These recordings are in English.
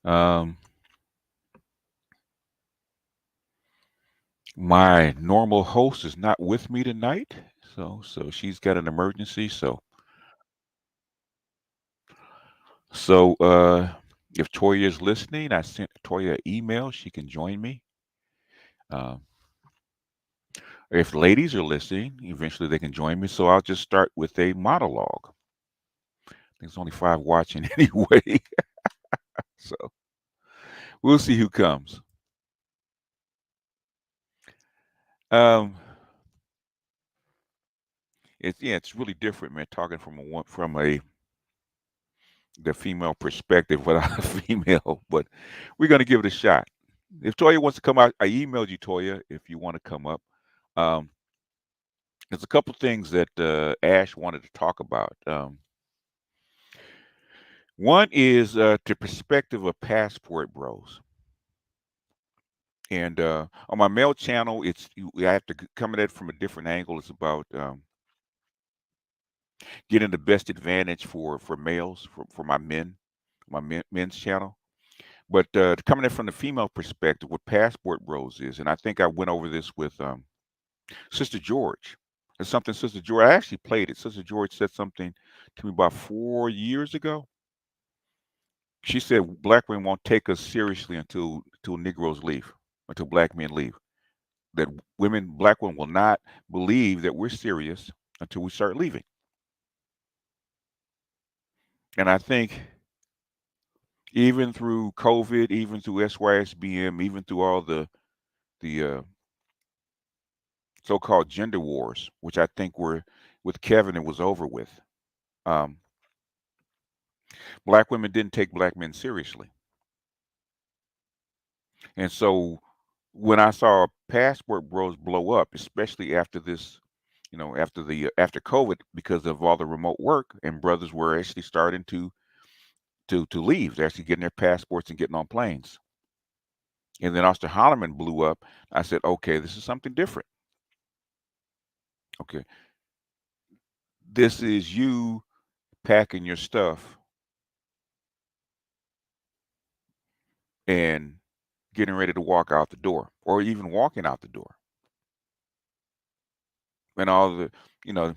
Um, my normal host is not with me tonight, so she's got an emergency. So if Toya is listening, I sent Toya an email. She can join me. Um, if ladies are listening, eventually they can join me. So I'll just start with a monologue. There's only five watching anyway, so we'll see who comes. Um, it's really different, man. Talking from a the female perspective without a female, but we're gonna give it a shot. If Toya wants to come out, I emailed you, Toya, if you want to come up. Um, there's a couple things that Ash wanted to talk about. One is the perspective of passport bros. And on my male channel, I have to come at it from a different angle. It's about getting the best advantage for males, for men's channel. But coming in from the female perspective, what passport bros is, and I think I went over this with Sister George. It's something Sister George. I actually played it. Sister George said something to me about 4 years ago. She said black women won't take us seriously until Negroes leave, until black men leave. That black women will not believe that we're serious until we start leaving. And I think even through COVID, even through SYSBM, even through all the so-called gender wars, which I think were with Kevin, it was over with. Um, Black women didn't take black men seriously, and so when I saw passport bros blow up, especially after this, after COVID, because of all the remote work, and brothers were actually starting to leave, they're actually getting their passports and getting on planes. And then Austin Holloman blew up. I said, okay, this is something different. Okay, this is you packing your stuff and getting ready to walk out the door, or even walking out the door. And all the, you know,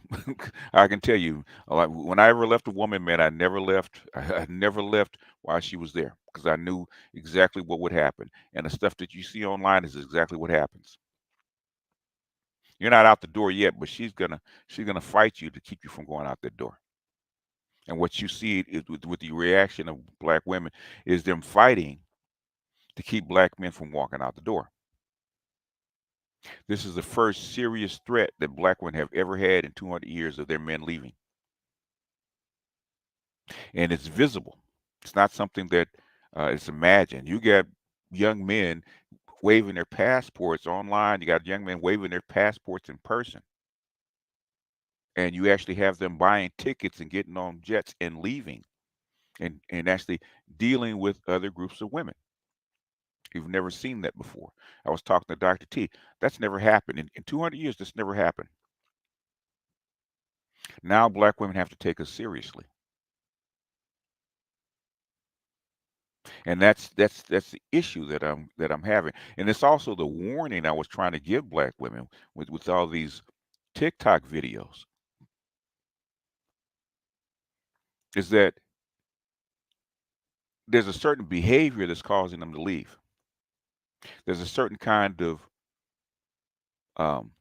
I can tell you, like when I ever left a woman, man, I never left. I never left while she was there because I knew exactly what would happen. And the stuff that you see online is exactly what happens. You're not out the door yet, but she's gonna fight you to keep you from going out that door. And what you see is with the reaction of black women is them fighting to keep black men from walking out the door. This is the first serious threat that black women have ever had in 200 years of their men leaving, and it's visible. It's not something that is imagined. You got young men waving their passports online. You got young men waving their passports in person, and you actually have them buying tickets and getting on jets and leaving, and actually dealing with other groups of women. You've never seen that before. I was talking to Dr. T. That's never happened in 200 years. This never happened. Now black women have to take us seriously, and that's the issue that I'm having. And it's also the warning I was trying to give black women with all these TikTok videos, is that there's a certain behavior that's causing them to leave. There's a certain kind of um,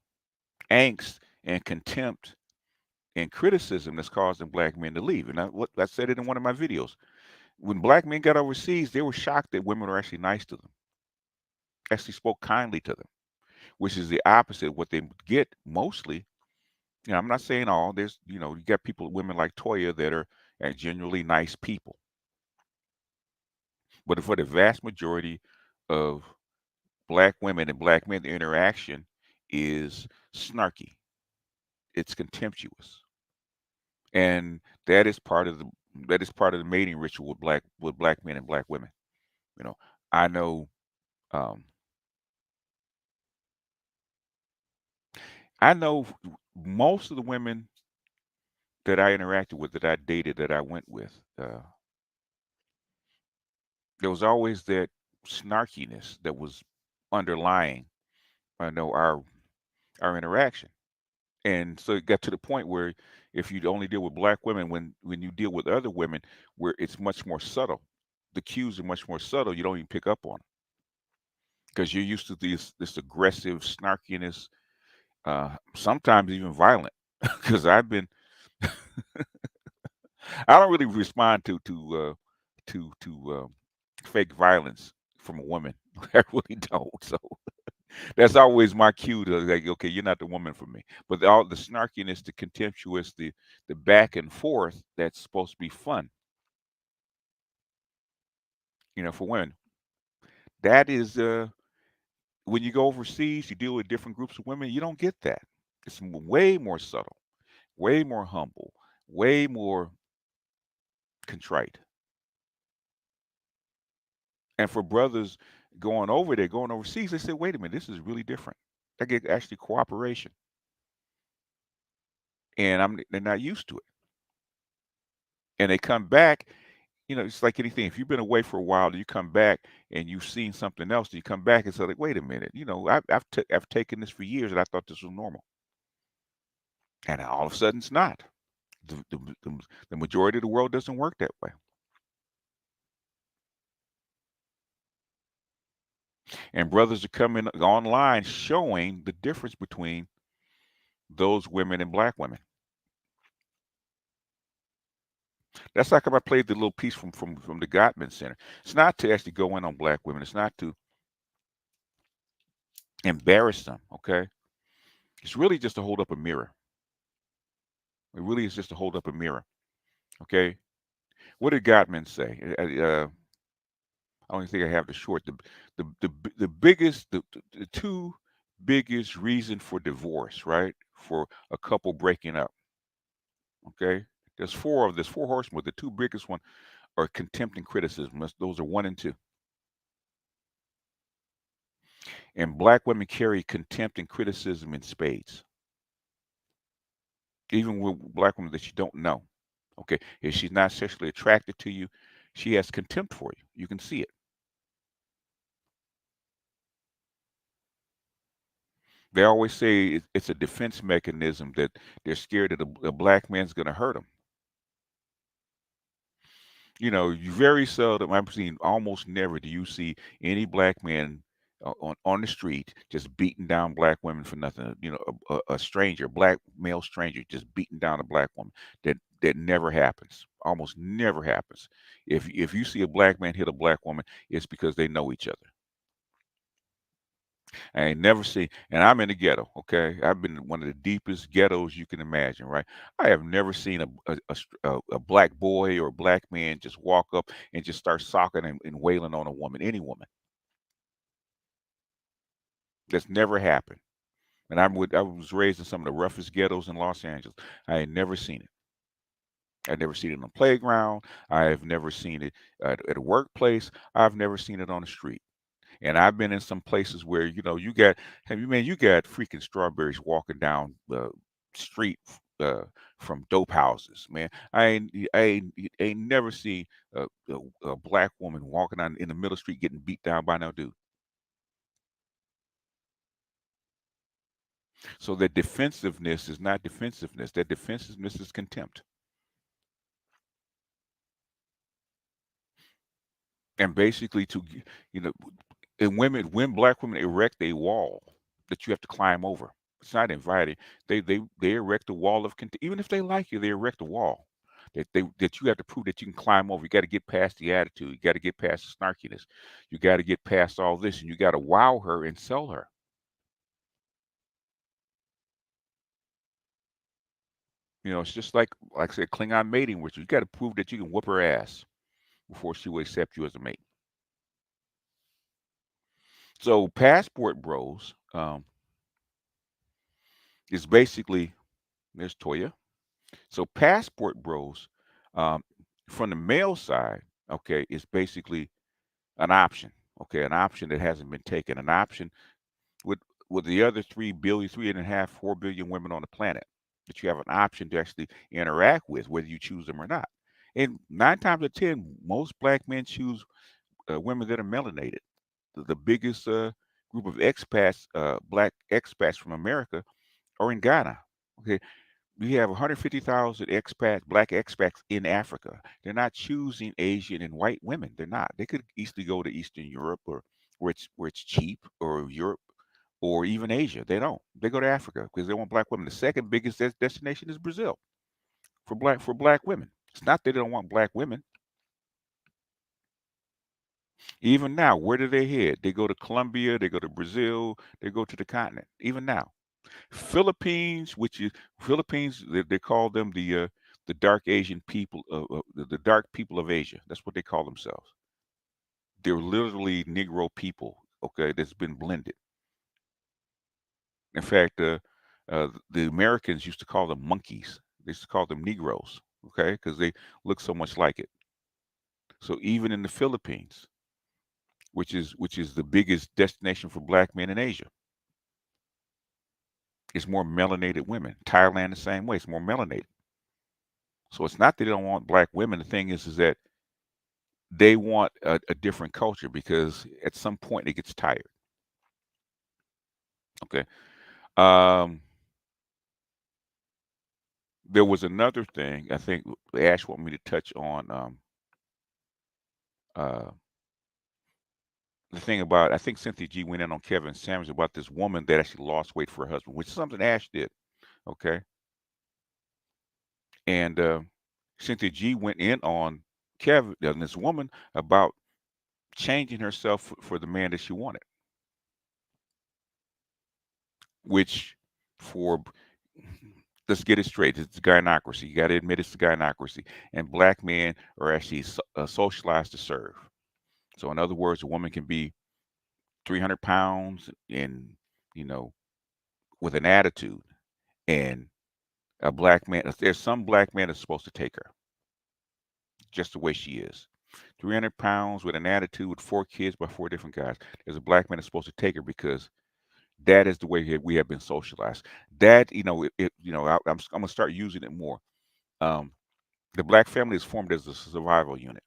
angst and contempt and criticism that's causing black men to leave. And I said it in one of my videos. When black men got overseas, they were shocked that women were actually nice to them, actually spoke kindly to them, which is the opposite of what they get mostly. I'm not saying all. You got people, women like Toya, that are genuinely nice people. But for the vast majority of black women and black men, the interaction is snarky. It's contemptuous, and that is part of the mating ritual with black men and black women. You know, I know. Um, I know most of the women that I interacted with, that I dated, that I went with, There was always that snarkiness that was underlying, I know, our interaction. And so it got to the point where if you only deal with black women, when you deal with other women, where it's much more subtle, the cues are much more subtle. You don't even pick up on them because you're used to this aggressive snarkiness, sometimes even violent. Because I don't really respond to fake violence from a woman. I really don't. So that's always my cue to, like, okay, you're not the woman for me. But all the snarkiness, the contemptuous, the back and forth, that's supposed to be fun, for women. That is, when you go overseas, you deal with different groups of women. You don't get that. It's way more subtle, way more humble, way more contrite. And for brothers going over there, going overseas, they say, wait a minute, this is really different. I get actually cooperation, and they're not used to it. And they come back, it's like anything. If you've been away for a while, and you come back and you've seen something else, and you come back and say, like, wait a minute, I've taken this for years, and I thought this was normal, and all of a sudden it's not. The majority of the world doesn't work that way, and brothers are coming online showing the difference between those women and black women. That's like if I played the little piece from the Gottman Center. It's not to actually go in on black women. It's not to embarrass them. Okay, it's really just to hold up a mirror. It really is just to hold up a mirror. Okay, what did Gottman say? I don't think I have the short. The biggest, the two biggest reason for divorce, right? For a couple breaking up. Okay, there's four horsemen. The two biggest one are contempt and criticism. Those are one and two. And black women carry contempt and criticism in spades, even with black women that you don't know. Okay, if she's not sexually attracted to you, she has contempt for you. You can see it. They always say it's a defense mechanism that they're scared that a black man's going to hurt them. You very seldom, I've seen almost never do you see any black man on the street just beating down black women for nothing. A stranger, black male stranger, just beating down a black woman. That never happens. Almost never happens. If you see a black man hit a black woman, it's because they know each other. I ain't never seen, and I'm in the ghetto. Okay, I've been in one of the deepest ghettos you can imagine. Right, I have never seen a black boy or a black man just walk up and just start socking and wailing on a woman, any woman. That's never happened. And I was raised in some of the roughest ghettos in Los Angeles. I ain't never seen it. I've never seen it on the playground. I've never seen it at a workplace. I've never seen it on the street. And I've been in some places where you got freaking strawberries walking down the street uh, from dope houses, man. I ain't never seen a black woman walking on in the middle street getting beat down by no dude. So that defensiveness is not defensiveness. That defensiveness is contempt. And basically, you know, and when black women erect a wall that you have to climb over, it's not inviting. They erect a wall of contempt. Even if they like you, they erect a wall that you have to prove that you can climb over. You got to get past the attitude. You got to get past the snarkiness. You got to get past all this, and you got to wow her and sell her. It's just like I said, Klingon mating ritual. You got to prove that you can whoop her ass before she will accept you as a mate. So passport bros is basically, there's Toya. So passport bros, um, from the male side, okay, is basically an option. Okay, an option that hasn't been taken. An option with the other 3 billion, 3.5, 4 billion women on the planet that you have an option to actually interact with, whether you choose them or not. And 9 times out of 10, most black men choose women that are melanated. The biggest group of expats, black expats from America, are in Ghana. Okay, we have 150,000 expats, black expats in Africa. They're not choosing Asian and white women. They're not. They could easily go to Eastern Europe or where it's cheap, or Europe, or even Asia. They don't. They go to Africa because they want black women. The second biggest destination is Brazil for black women. It's not that they don't want black women. Even now, where do they head? They go to Colombia, they go to Brazil, they go to the continent. Even now, Philippines, which is Philippines, they call them the dark Asian people, the dark people of Asia. That's what they call themselves. They're literally Negro people. Okay, that's been blended. In fact, the Americans used to call them monkeys. They used to call them Negroes. Okay, because they look so much like it. So even in the Philippines, which is the biggest destination for black men in Asia, it's more melanated women. Thailand the same way. It's more melanated. So it's not that they don't want black women. The thing is that they want a different culture because at some point it gets tired. Okay. Um, there was another thing I think Ash wanted me to touch on. Uh, the thing about, I think Cynthia G went in on Kevin Samuels about this woman that actually lost weight for her husband, which is something Ash did. Okay. And Cynthia G went in on Kevin and this woman about changing herself for the man that she wanted, which for let's get it straight, it's gynocracy. You got to admit it's gynocracy, and black men are actually socialized to serve. So, in other words, a woman can be 300 pounds and you know with an attitude, and a black man. There's some black man that's supposed to take her just the way she is. 300 pounds with an attitude with 4 kids by 4 different guys. There's a black man that's supposed to take her because that is the way we have been socialized. That I'm gonna start using it more. Um, the black family is formed as a survival unit,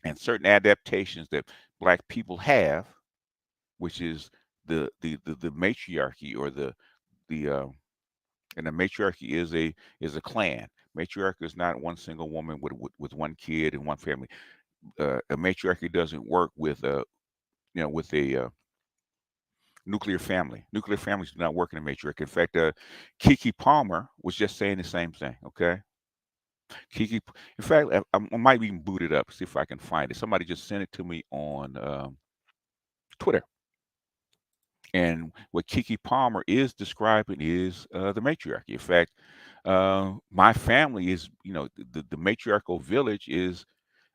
and certain adaptations that black people have, which is the matriarchy or the and the matriarchy is a clan. Matriarchy is not one single woman with 1 kid and one family. A matriarchy doesn't work with a nuclear family. Nuclear families do not work in a matriarch. In fact, Kiki Palmer was just saying the same thing. Okay, Kiki. In fact, I might even boot it up, see if I can find it. Somebody just sent it to me on Twitter, and what Kiki Palmer is describing is the matriarchy. In fact, my family is, the matriarchal village is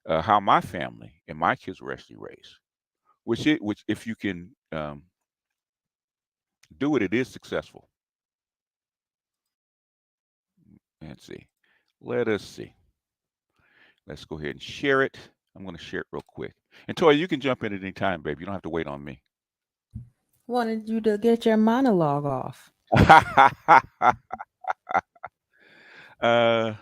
how my family and my kids were actually raised. Which if you can do it, it is successful. Let's see. Let us see. Let's go ahead and share it. I'm going to share it real quick. And Toya, you can jump in at any time, baby. You don't have to wait on me. Wanted you to get your monologue off. uh,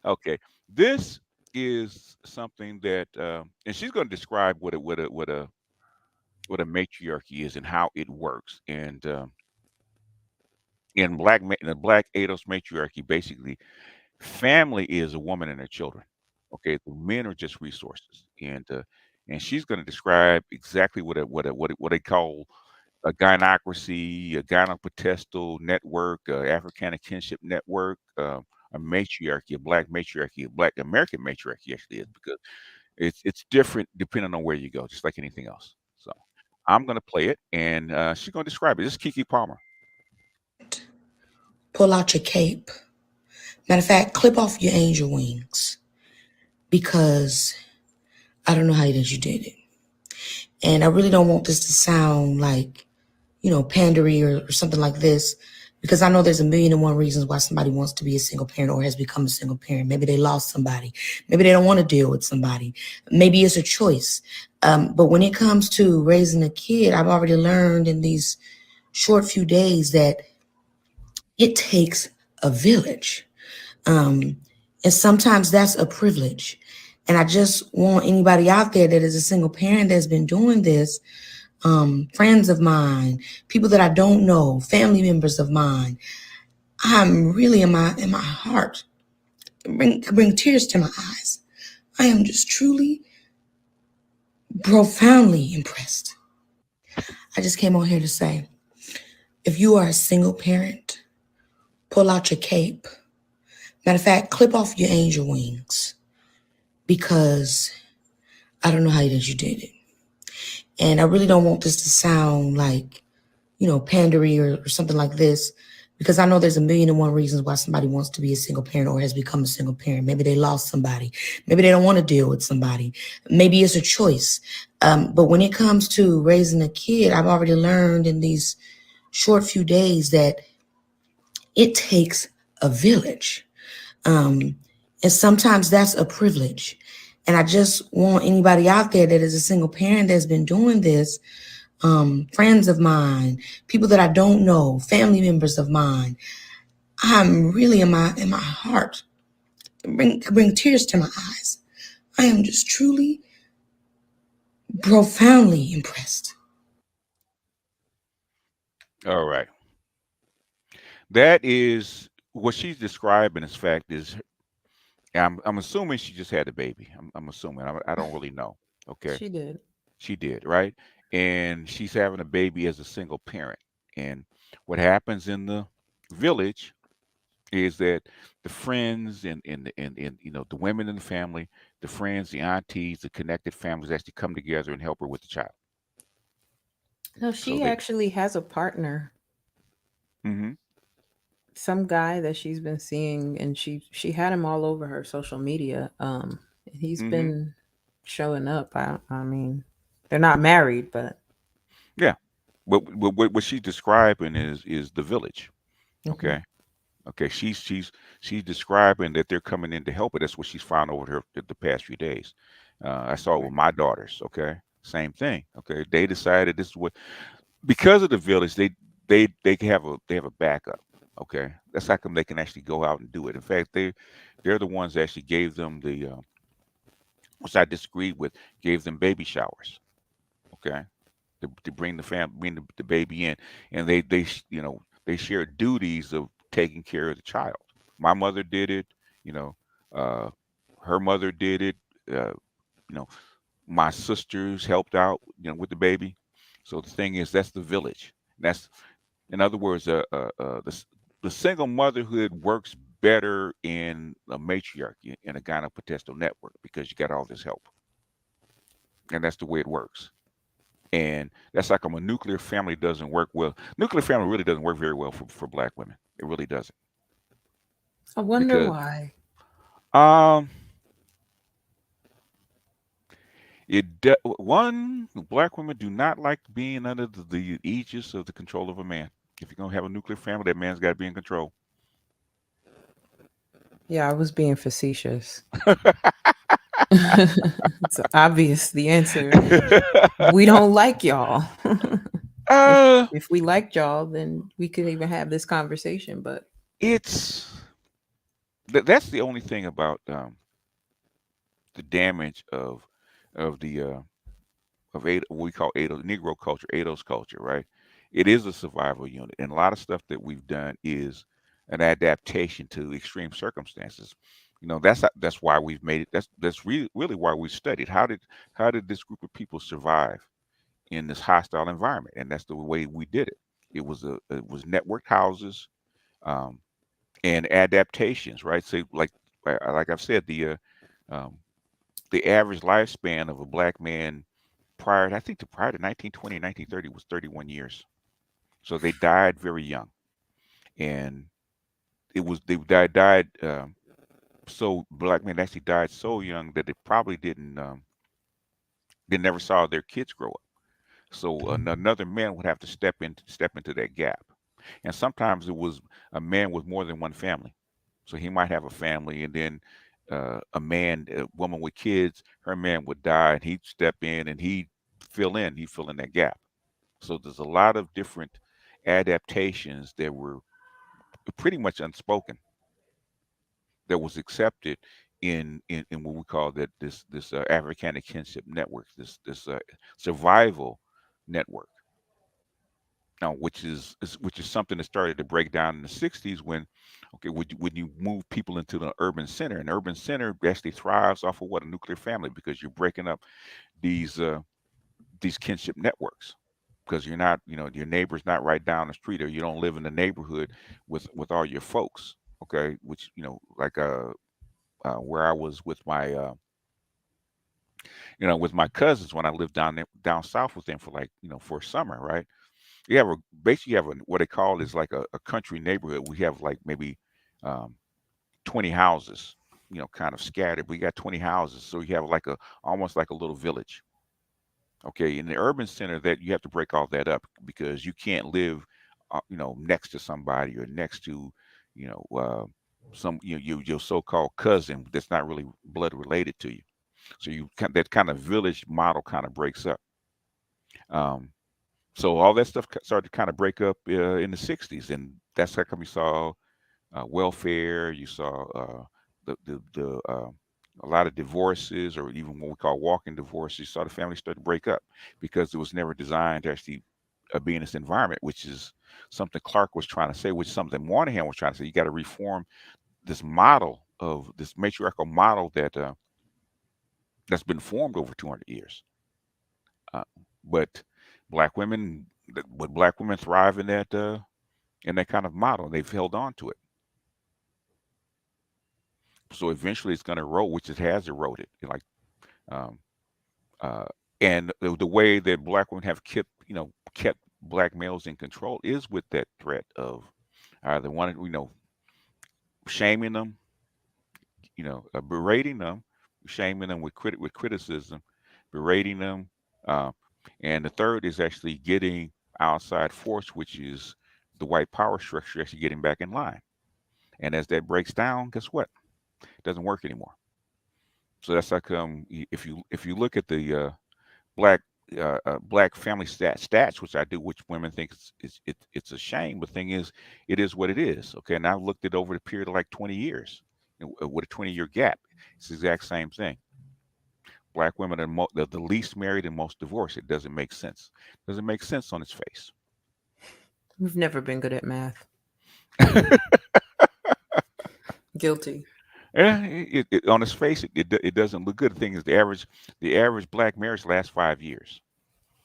okay. This is something that, and she's going to describe what a matriarchy is and how it works. And in the Black ADOS matriarchy, basically, family is a woman and her children. Okay, the men are just resources, and she's going to describe exactly what they call a gynocracy, a gynopotestal network, Africana kinship network, a matriarchy, a black matriarchy, a black American matriarchy actually is because it's different depending on where you go, just like anything else. So I'm going to play it, and she's going to describe it. This is Kiki Palmer. Pull out your cape. Matter of fact, clip off your angel wings because I don't know how you did it. And I really don't want this to sound like, pandery or something like this, because I know there's a million and one reasons why somebody wants to be a single parent or has become a single parent. Maybe they lost somebody. Maybe they don't want to deal with somebody. Maybe it's a choice. But when it comes to raising a kid, I've already learned in these short few days that it takes a village. And sometimes that's a privilege. And I just want anybody out there that is a single parent that's been doing this, friends of mine, people that I don't know, family members of mine. I'm really in my heart. Bring tears to my eyes. I am just truly, profoundly impressed. I just came on here to say, if you are a single parent, pull out your cape. Matter of fact, clip off your angel wings, because I don't know how it is you did it. And I really don't want this to sound like, pandery or something like this, because I know there's a million and one reasons why somebody wants to be a single parent or has become a single parent. Maybe they lost somebody. Maybe they don't want to deal with somebody. Maybe it's a choice. But when it comes to raising a kid, I've already learned in these short few days that it takes a village. And sometimes that's a privilege. And I just want anybody out there that is a single parent that's been doing this, friends of mine, people that I don't know, family members of mine. I'm really in my heart. Bring tears to my eyes. I am just truly, profoundly impressed. All right. That is what she's describing. As fact is, I'm assuming she just had a baby. I'm assuming. I don't really know. Okay. She did. She did, right? And she's having a baby as a single parent. And what happens in the village is that the friends and the women in the family, the friends, the aunties, the connected families actually come together and help her with the child. No, So she they, actually has a partner, hmm some guy that she's been seeing, and she had him all over her social media. He's hmm been showing up. I mean, they're not married, but yeah. But what she's describing is the village. mhm. Okay. Okay. She's describing that they're coming in to help her. That's what she's found over her the past few days. I saw it with Right. my daughters. Okay. Same thing. Okay. They decided this is what, because of the village, they have a backup. Okay, that's how come they can actually go out and do it. In fact, they're the ones that actually gave them the which I disagreed with, gave them baby showers. Okay, to bring bring the baby in, and they share duties of taking care of the child. My mother did it. You know, uh, her mother did it. Uh, you know, my sisters helped out. With the baby. So the thing is, that's the village. That's In other words, the single motherhood works better in a matriarchy, in a gynecomastal network, because you got all this help, and that's the way it works. And that's like a nuclear family doesn't work well. Nuclear family really doesn't work very well for black women. It really doesn't, I wonder because why. um one, black women do not like being under the aegis of the control of a man. If you're gonna have a nuclear family, that man's got to be in control. Yeah, I was being facetious. It's obvious the answer. We don't like y'all. if uh if we liked y'all, then we could even have this conversation. But it's that's the only thing about the damage of the what we call Ado Negro culture, Ado's culture, right? It is a survival unit, and a lot of stuff that we've done is an adaptation to extreme circumstances. That's why we've made it. That's really why we studied how did this group of people survive in this hostile environment, and that's the way we did it. It was networked houses, um, and adaptations, right? So like I've said, um, the average lifespan of a black man prior to 1920, 1930 was 31 years. So they died very young, and they died. So black men actually died so young that they probably didn't. They never saw their kids grow up. So another man would have to step into that gap, and sometimes it was a man with more than one family. So he might have a family, and then a woman with kids, her man would die, and he'd step in and he'd fill in that gap. So there's a lot of different adaptations that were pretty much unspoken, that was accepted in what we call this Africana kinship network, this survival network. Now, which is something that started to break down in the '60s when, okay, when you move people into the urban center, and urban center actually thrives off of what, a nuclear family, because you're breaking up these uh, these kinship networks, because you're not, your neighbor's not right down the street, or you don't live in the neighborhood with all your folks. Okay, which, like where I was with my with my cousins when I lived down there down south with them for, like, for summer, right? You have a basically you have what they call is like a country neighborhood. We have like maybe um, 20 houses, kind of scattered. We got 20 houses, so you have like almost like a little village. Okay, in the urban center, that you have to break all that up, because you can't live, next to somebody, or next to, you know, uh, your so-called cousin that's not really blood related to you. So that kind of village model kind of breaks up. Um, so all that stuff started to kind of break up in the '60s, and that's how come you saw welfare. You saw the a lot of divorces, or even what we call walking divorces. You saw the family start to break up, because it was never designed to actually be in this environment, which is something Clark was trying to say, which is something Moynihan was trying to say. You got to reform this model, of this matriarchal model that's been formed over 200 years. Uh, but black women thrive in that kind of model. They've held on to it. So eventually it's going to erode, which it has eroded. Like, um, uh, and the way that black women have kept black males in control is with that threat of either one, shaming them, berating them, shaming them with criticism, berating them, uh, and the third is actually getting outside force, which is the white power structure, actually getting back in line. And as that breaks down, guess what? It doesn't work anymore. So that's like, if you look at the black black family stats, which I do, which women think it's a shame. But the thing is, it is what it is. Okay, and I looked at over the period of like 20 years, with a 20-year gap. It's the exact same thing. Black women are the least married and most divorced. It doesn't make sense. Doesn't make sense on its face. We've never been good at math. Guilty. Yeah, on its face, it doesn't look good. The thing is, the average black marriage lasts 5 years.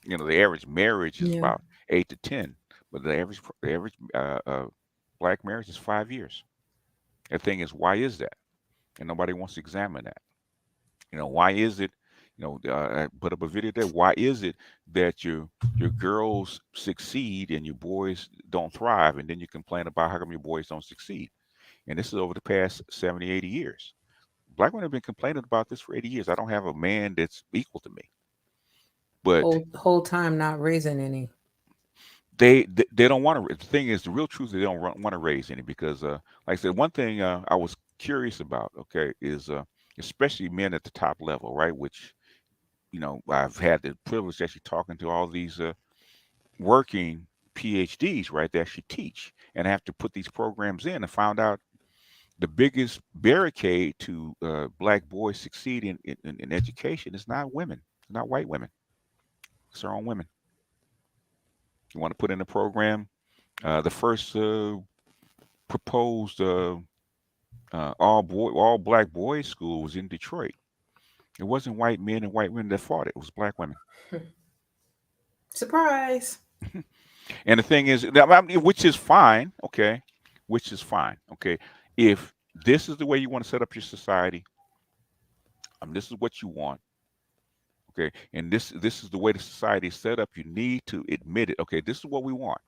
The average marriage is Yeah. about 8 to 10, but the average black marriage is 5 years. The thing is, why is that? And nobody wants to examine that. Why is it? I put up a video there. Why is it that your girls succeed and your boys don't thrive, and then you complain about how come your boys don't succeed? And this is over the past 70, 80 years. Black women have been complaining about this for 80 years. I don't have a man that's equal to me. But Whole time not raising any. they don't want to. The thing is, the real truth is, they don't want to raise any, because, like I said, one thing I was curious about, okay, is especially men at the top level, right? Which, I've had the privilege of actually talking to all these working PhDs, right? They actually teach and have to put these programs in, and found out the biggest barricade to black boys succeeding in education is not women, it's not white women, it's their own women. You want to put in a program. The first proposed all black boys school was in Detroit. It wasn't white men and white women that fought it. It was black women. Surprise. And the thing is, I mean, which is fine, okay, which is fine, okay. If this is the way you want to set up your society, this is what you want, okay, and this is the way the society is set up, you need to admit it. Okay, this is what we want.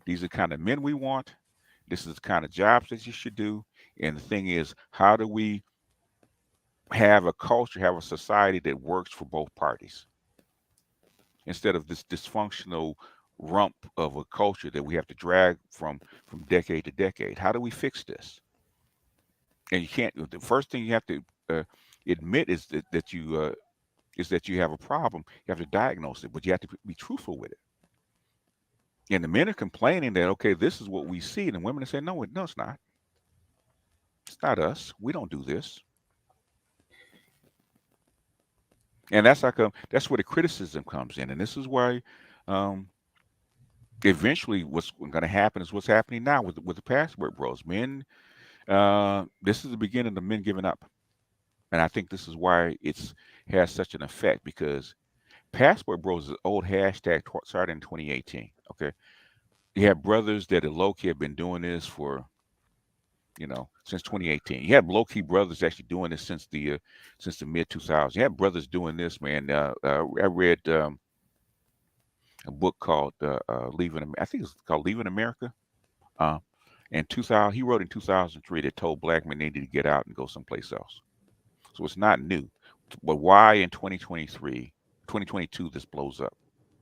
These are the kind of men we want. This is the kind of jobs that you should do. And the thing is, how do we have a culture, have a society that works for both parties, instead of this dysfunctional rump of a culture that we have to drag from decade to decade? How do we fix this? And you can't. The first thing you have to admit is that you have a problem. You have to diagnose it, but you have to be truthful with it. And the men are complaining that, okay, this is what we see, and the women are saying, no, it's not. It's not us. We don't do this. And that's like that's where the criticism comes in, and this is why um, eventually what's going to happen is what's happening now with the Passport Bros. Men, this is the beginning of men giving up, and I think this is why it's has such an effect because Passport Bros is an old hashtag started in 2018. Okay, you have brothers that are low key have been doing this for since 2018. You have low key brothers actually doing this since the mid 2000s. You have brothers doing this, man. I read a book called I think it's called Leaving America. Uh, in 2000, he wrote in 2003 that told black men they needed to get out and go someplace else. So it's not new. But why in 2023, 2022, this blows up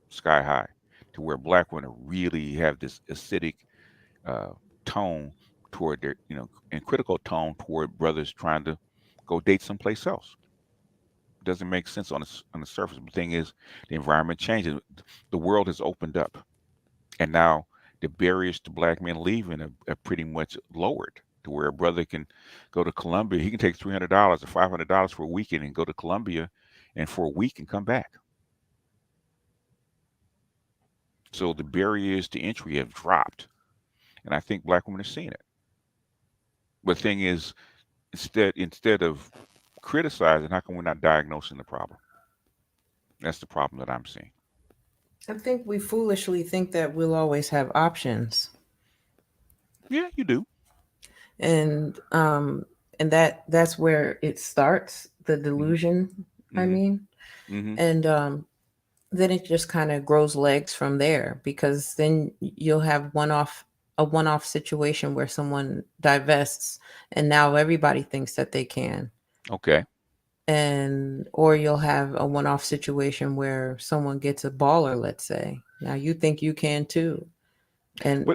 sky high to where black women really have this acidic uh, tone toward their, and critical tone toward brothers trying to go date someplace else. Doesn't make sense on the surface. The thing is, the environment changes. The world has opened up, and now the barriers to black men leaving are pretty much lowered to where a brother can go to Colombia. He can take $300 or $500 for a weekend and go to Colombia, and for a week and come back. So the barriers to entry have dropped, and I think black women are seeing it. But the thing is, instead of criticizing, how come we're not diagnosing the problem? That's the problem that I'm seeing. I think we foolishly think that we'll always have options, Yeah, you do. and that's where it starts, the Hmm. delusion. I Hmm. mean, Hmm. and then it just kind of grows legs from there because then you'll have one-off situation where someone divests and now everybody thinks that they can, Okay. and or you'll have a one-off situation where someone gets a baller, let's say, now you think you can too. And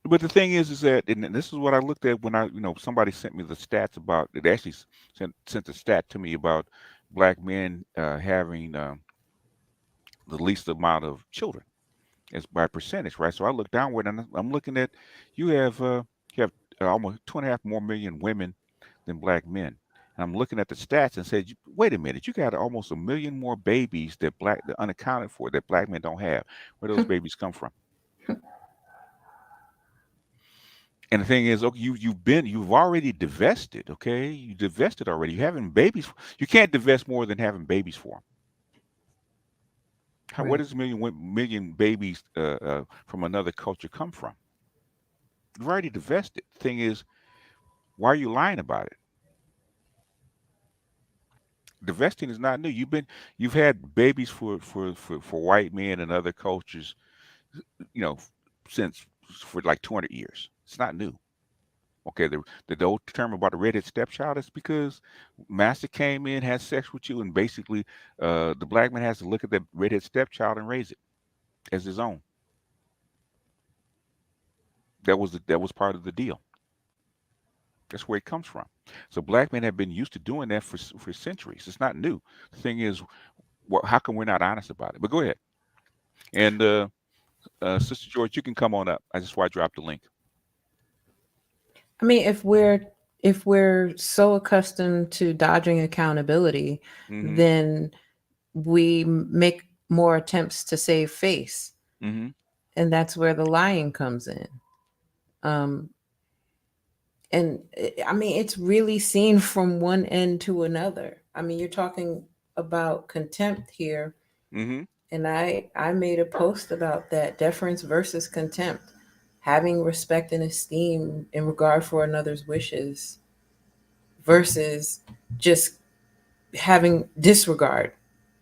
But the thing is that, and this is what I looked at when somebody sent me the stats about it. Actually sent a stat to me about black men having the least amount of children as by percentage, right? So I look downward and I'm looking at you have you have almost 2.5 more million women than black men. And I'm looking at the stats and said, wait a minute, you got almost a million more babies that unaccounted for that black men don't have. Where those babies come from? And the thing is, okay, you've already divested. Okay, you divested already. You having babies. You can't divest more than having babies for them. Where right. does million babies from another culture come from? You've already divested. The thing is, why are you lying about it? Divesting is not new. You've had babies for white men and other cultures, you know, since for like 200 years. It's not new. Okay, the old term about a redhead stepchild is because master came in, had sex with you, and basically the black man has to look at that redhead stepchild and raise it as his own. That was part of the deal. That's where it comes from. So black men have been used to doing that for centuries. It's not new. The thing is, how come we're not honest about it? But go ahead. And Sister George, you can come on up. I just why I dropped the link. I mean, if we're so accustomed to dodging accountability, Mm-hmm. then we make more attempts to save face, Mm-hmm. and that's where the lying comes in. um and I mean, it's really seen from one end to another. I mean, you're talking about contempt here, Mm-hmm. and I made a post about that: deference versus contempt, having respect and esteem in regard for another's wishes versus just having disregard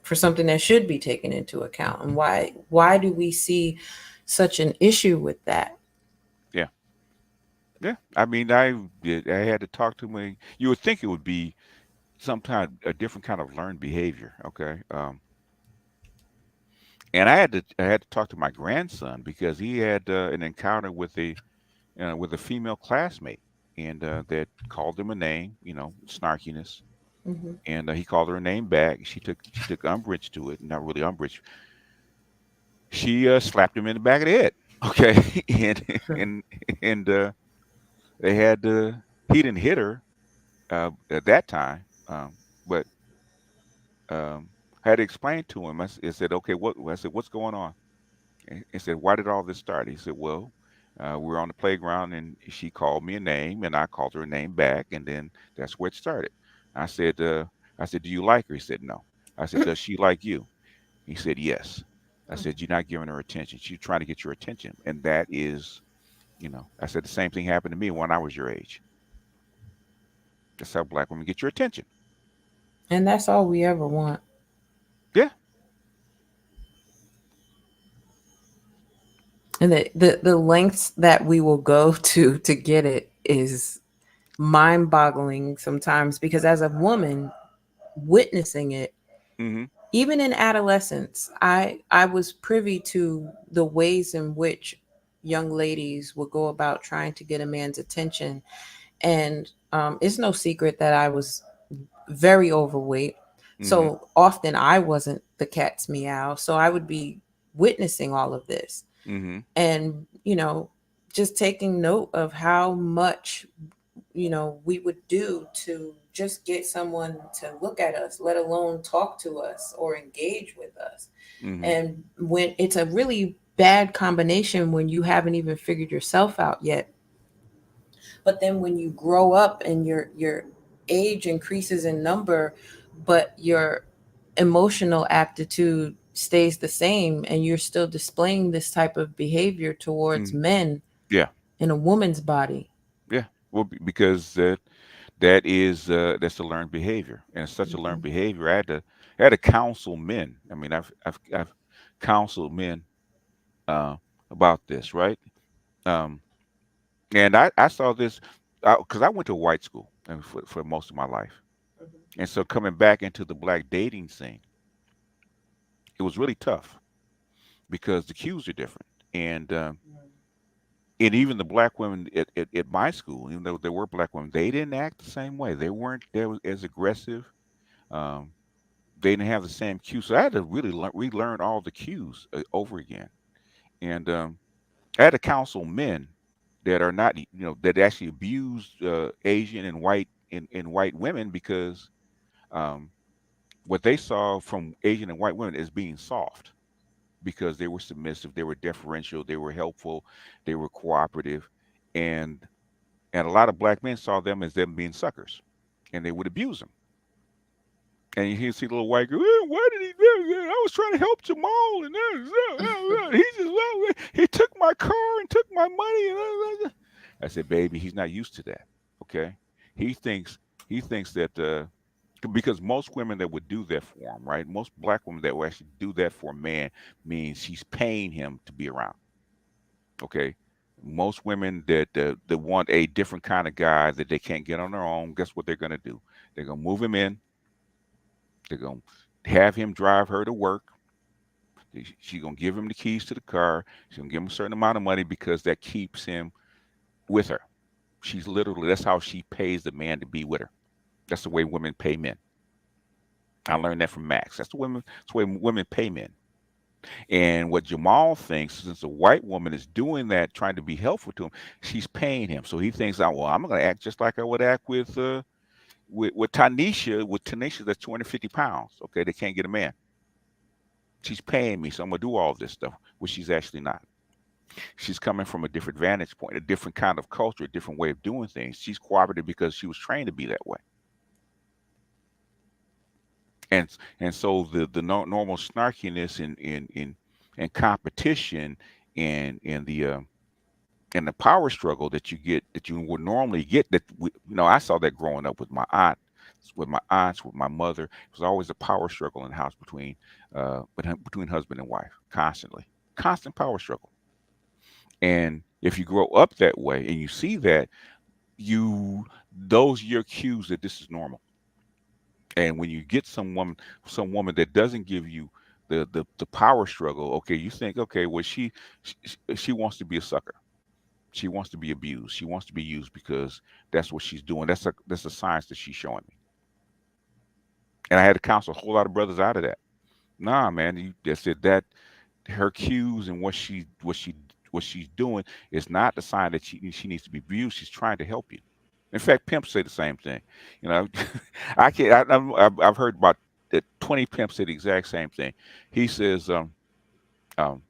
for something that should be taken into account. And why do we see such an issue with that? Yeah. Yeah. I mean, I had to talk to my. You would think it would be sometimes a different kind of learned behavior. Okay. And I had to talk to my grandson because he had an encounter with a female classmate, and that called him a name, snarkiness, Hmm. and he called her a name back. She took umbrage to it, not really umbrage. She slapped him in the back of the head. Okay, and and they had he didn't hit her at that time, but um, I had to explain to him. I said, okay, what? I said, what's going on? And he said, why did all this start? He said, well, we were on the playground and she called me a name and I called her a name back, and then that's where it started. I said, do you like her? He said, no. I said, does she like you? He said, yes. I said, you're not giving her attention. She's trying to get your attention, and that is, I said the same thing happened to me when I was your age. That's how black women get your attention. And that's all we ever want. Yeah. And the lengths that we will go to get it is mind-boggling sometimes, because as a woman witnessing it, Mm-hmm. even in adolescence, I was privy to the ways in which young ladies would go about trying to get a man's attention. And it's no secret that I was very overweight. Mm-hmm. So often I wasn't the cat's meow. So I would be witnessing all of this Mm-hmm. and, just taking note of how much, we would do to just get someone to look at us, let alone talk to us or engage with us. Mm-hmm. And when it's a really bad combination when you haven't even figured yourself out yet, but then when you grow up and your age increases in number, but your emotional aptitude stays the same, and you're still displaying this type of behavior towards Mm-hmm. men Yeah. in a woman's body. Yeah. Well, because that's a learned behavior, and it's such a learned Mhm. behavior. I had to counsel men. I mean, I've counseled men about this, right? Um, and I saw this because I went to a white school and for most of my life, and so coming back into the black dating scene, it was really tough because the cues are different, and even the black women at my school, even though there were black women, they didn't act the same way. They weren't as aggressive. Um, they didn't have the same cues. So I had to really relearn all the cues over again. And I had to counsel men that are not, that actually abuse Asian and white women because um, what they saw from Asian and white women is being soft because they were submissive, they were deferential, they were helpful, they were cooperative, and a lot of black men saw them as them being suckers, and they would abuse them. And you see the little white girl, why did he do that? I was trying to help Jamal, and he he took my car and took my money. I said, baby, he's not used to that. Okay, he thinks that because most women that would do that for him, right? Most black women that will actually do that for a man means she's paying him to be around. Okay, most women that want a different kind of guy that they can't get on their own, guess what they're gonna do? They're gonna move him in. They're gonna have him drive her to work. She's gonna give him the keys to the car. She's gonna give him a certain amount of money because that keeps him with her. She's literally that's how she pays the man to be with her. That's the way women pay men. I learned that from Max. That's the way women pay men. And what Jamal thinks, since a white woman is doing that, trying to be helpful to him, she's paying him. So he thinks, oh, well, I'm gonna act just like I would act with Tanisha that's 250 pounds. Okay, they can't get a man. She's paying me, so I'm gonna do all this stuff, which she's actually not. She's coming from a different vantage point, a different kind of culture, a different way of doing things. She's cooperative because she was trained to be that way. And so the normal snarkiness in competition and the power struggle that you get that you would normally get I saw that growing up with my mother. It was always a power struggle in the house between husband and wife, constant power struggle. And if you grow up that way and you see that, those are your cues that this is normal. And when you get some woman that doesn't give you the power struggle, okay, you think, okay, well, she wants to be a sucker. She wants to be abused. She wants to be used because that's what she's doing. That's a science that she's showing me. And I had to counsel a whole lot of brothers out of that. Nah, man, that's it. That her cues and what she's doing is not the sign that she needs to be abused. She's trying to help you. In fact, pimps say the same thing. You know, I can't. I've heard about the 20 pimps said the exact same thing. He says, um,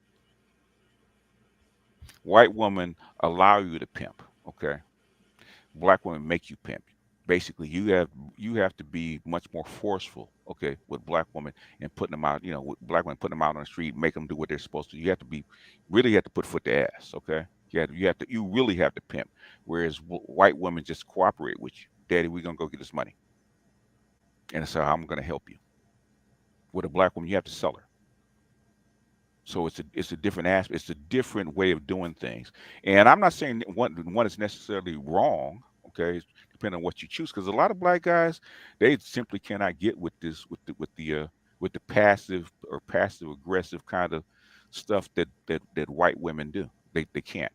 white woman allow you to pimp. Okay, black women make you pimp. Basically, you have to be much more forceful. Okay, with black women and putting them out. With black women putting them out on the street, make them do what they're supposed to. You have to be really have to put foot to ass. Okay, you really have to pimp. Whereas white women just cooperate with you. Daddy, we're gonna go get this money, and so I'm gonna help you. With a black woman, you have to sell her. So it's a different aspect. It's a different way of doing things. And I'm not saying that one is necessarily wrong. Okay, it's depending on what you choose. Because a lot of black guys, they simply cannot get with this with the passive or passive aggressive kind of stuff that white women do. They can't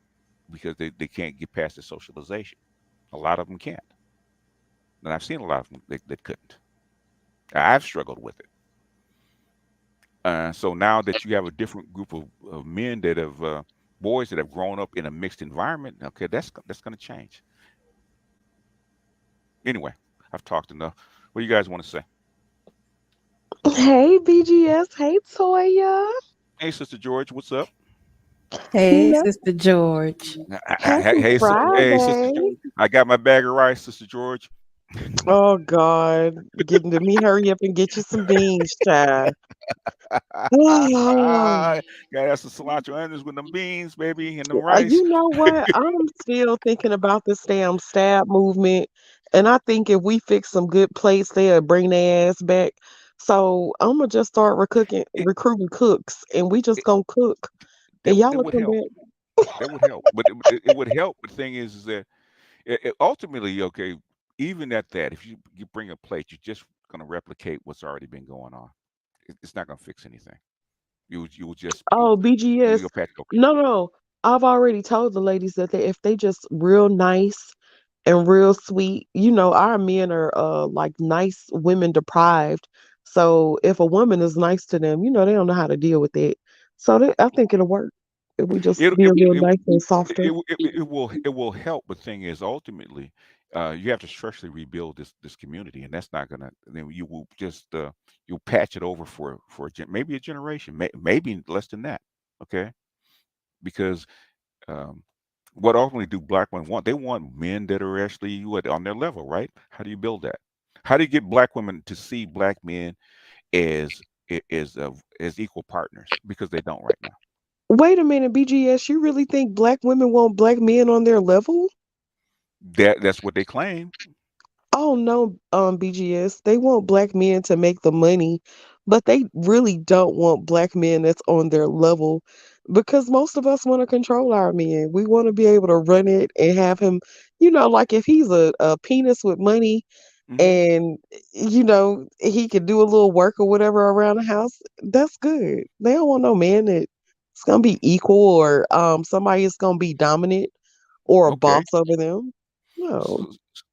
because they can't get past the socialization. A lot of them can't, and I've seen a lot of them that couldn't. I've struggled with it. So now that you have a different group of men that have boys that have grown up in a mixed environment, okay, that's going to change. Anyway, I've talked enough. What do you guys want to say? Hey, BGS. Hey, Toya. Hey, Sister George, what's up? Hey, No, Sister George. happy Hey, Sister Friday. George, I got my bag of rice, Sister George. Oh, God. Getting to me, hurry up and get you some beans, child. Gotta have some cilantro onions with them beans, baby, and them rice. You know what? I'm still thinking about this damn stab movement. And I think if we fix some good plates, they'll bring their ass back. So I'm going to just start It, recruiting cooks, and we just it going to cook. And y'all that will would come help. back. That would help. But it would help. The thing is that ultimately, okay, even at that, if you bring a plate, you're just going to replicate what's already been going on. It's not going to fix anything. You will just Oh, you'll BGS. patch it over. No, no. I've already told the ladies that if they just real nice and real sweet, our men are like nice women deprived. So if a woman is nice to them, they don't know how to deal with it. So I think it'll work if we just It be it a little it nice and it, softer. it will help. But thing is, ultimately, you have to structurally rebuild this community, and that's not gonna. Then you will just you'll patch it over maybe a generation, maybe less than that. Okay, because um, what ultimately do black women want? They want men that are actually on their level, right? How do you build that? How do you get black women to see black men as as equal partners? Because they don't right now. Wait a minute, BGS, you really think black women want black men on their level? That's what they claim. Oh no, BGS. They want black men to make the money, but they really don't want black men that's on their level because most of us want to control our men. We want to be able to run it and have him, like if he's a penis with money Hmm. and he can do a little work or whatever around the house, that's good. They don't want no man that's gonna be equal or somebody that's gonna be dominant or a Okay. boss over them. No.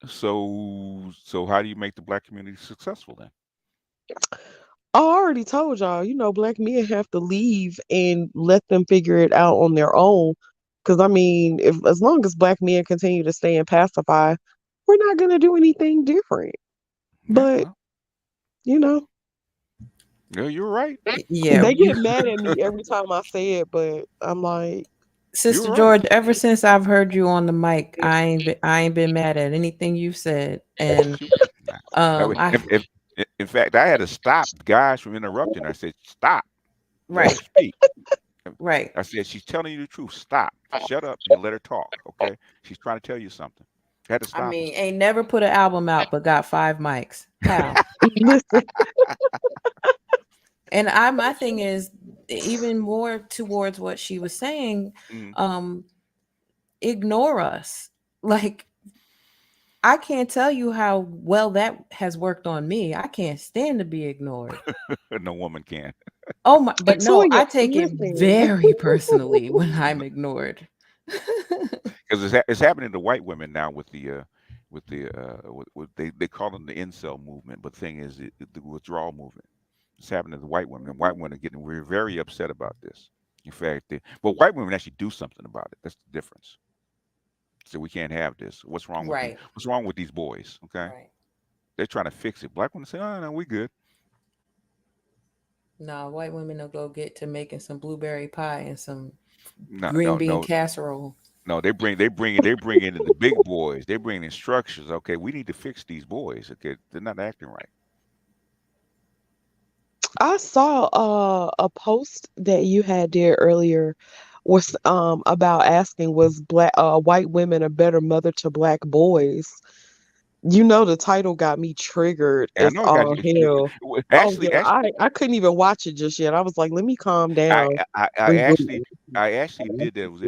So, so how do you make the black community successful then? Oh, I already told y'all, black men have to leave and let them figure it out on their own. Because I mean, if as long as black men continue to stay and pacify, we're not gonna do anything different. Yeah, But well, you know, yeah, you're right. Yeah, they get mad at me every time I say it. But I'm like, You're Sister right. George, ever since I've heard you on the mic, I ain't been mad at anything you've said. And Shoot. Nah. I In fact, I had to stop guys from interrupting. I said, "Stop. Let her right, speak." right. I said, "She's telling you the truth. Stop. Shut up and let her talk." Okay? She's trying to tell you something. I had to I stop mean, ain't never put an album out but got 5 mics. How? listen, And my thing is even more towards what she was saying, her. um, ignore us. Like I can't tell you how well that has worked on me. I can't stand to be ignored. No woman can. Oh my, but no, Toya, I take it listen. very personally when I'm ignored. Because it's happening to white women now with they call them the incel movement, but the thing is the withdrawal movement. It's happening to white women, and white women are getting we're very upset about this. In fact, but white women actually do something about it. That's the difference. So we can't have this. Right. What's wrong with these boys? Okay, Right. they're trying to fix it. Black women say, "Oh no, we good." No, white women will go get to making some blueberry pie and some No, green no, bean no, casserole. no. They bring in the big boys. They bring in structures. Okay, we need to fix these boys. Okay, they're not acting right. I saw a post that you had there earlier was about asking was black white women a better mother to black boys. You know the title got me triggered And I as know it got all you. hell. Oh Actually, yeah, actually, I couldn't even watch it just yet. I was like, let me calm I, down I, I and actually, breathe. I actually did that. It was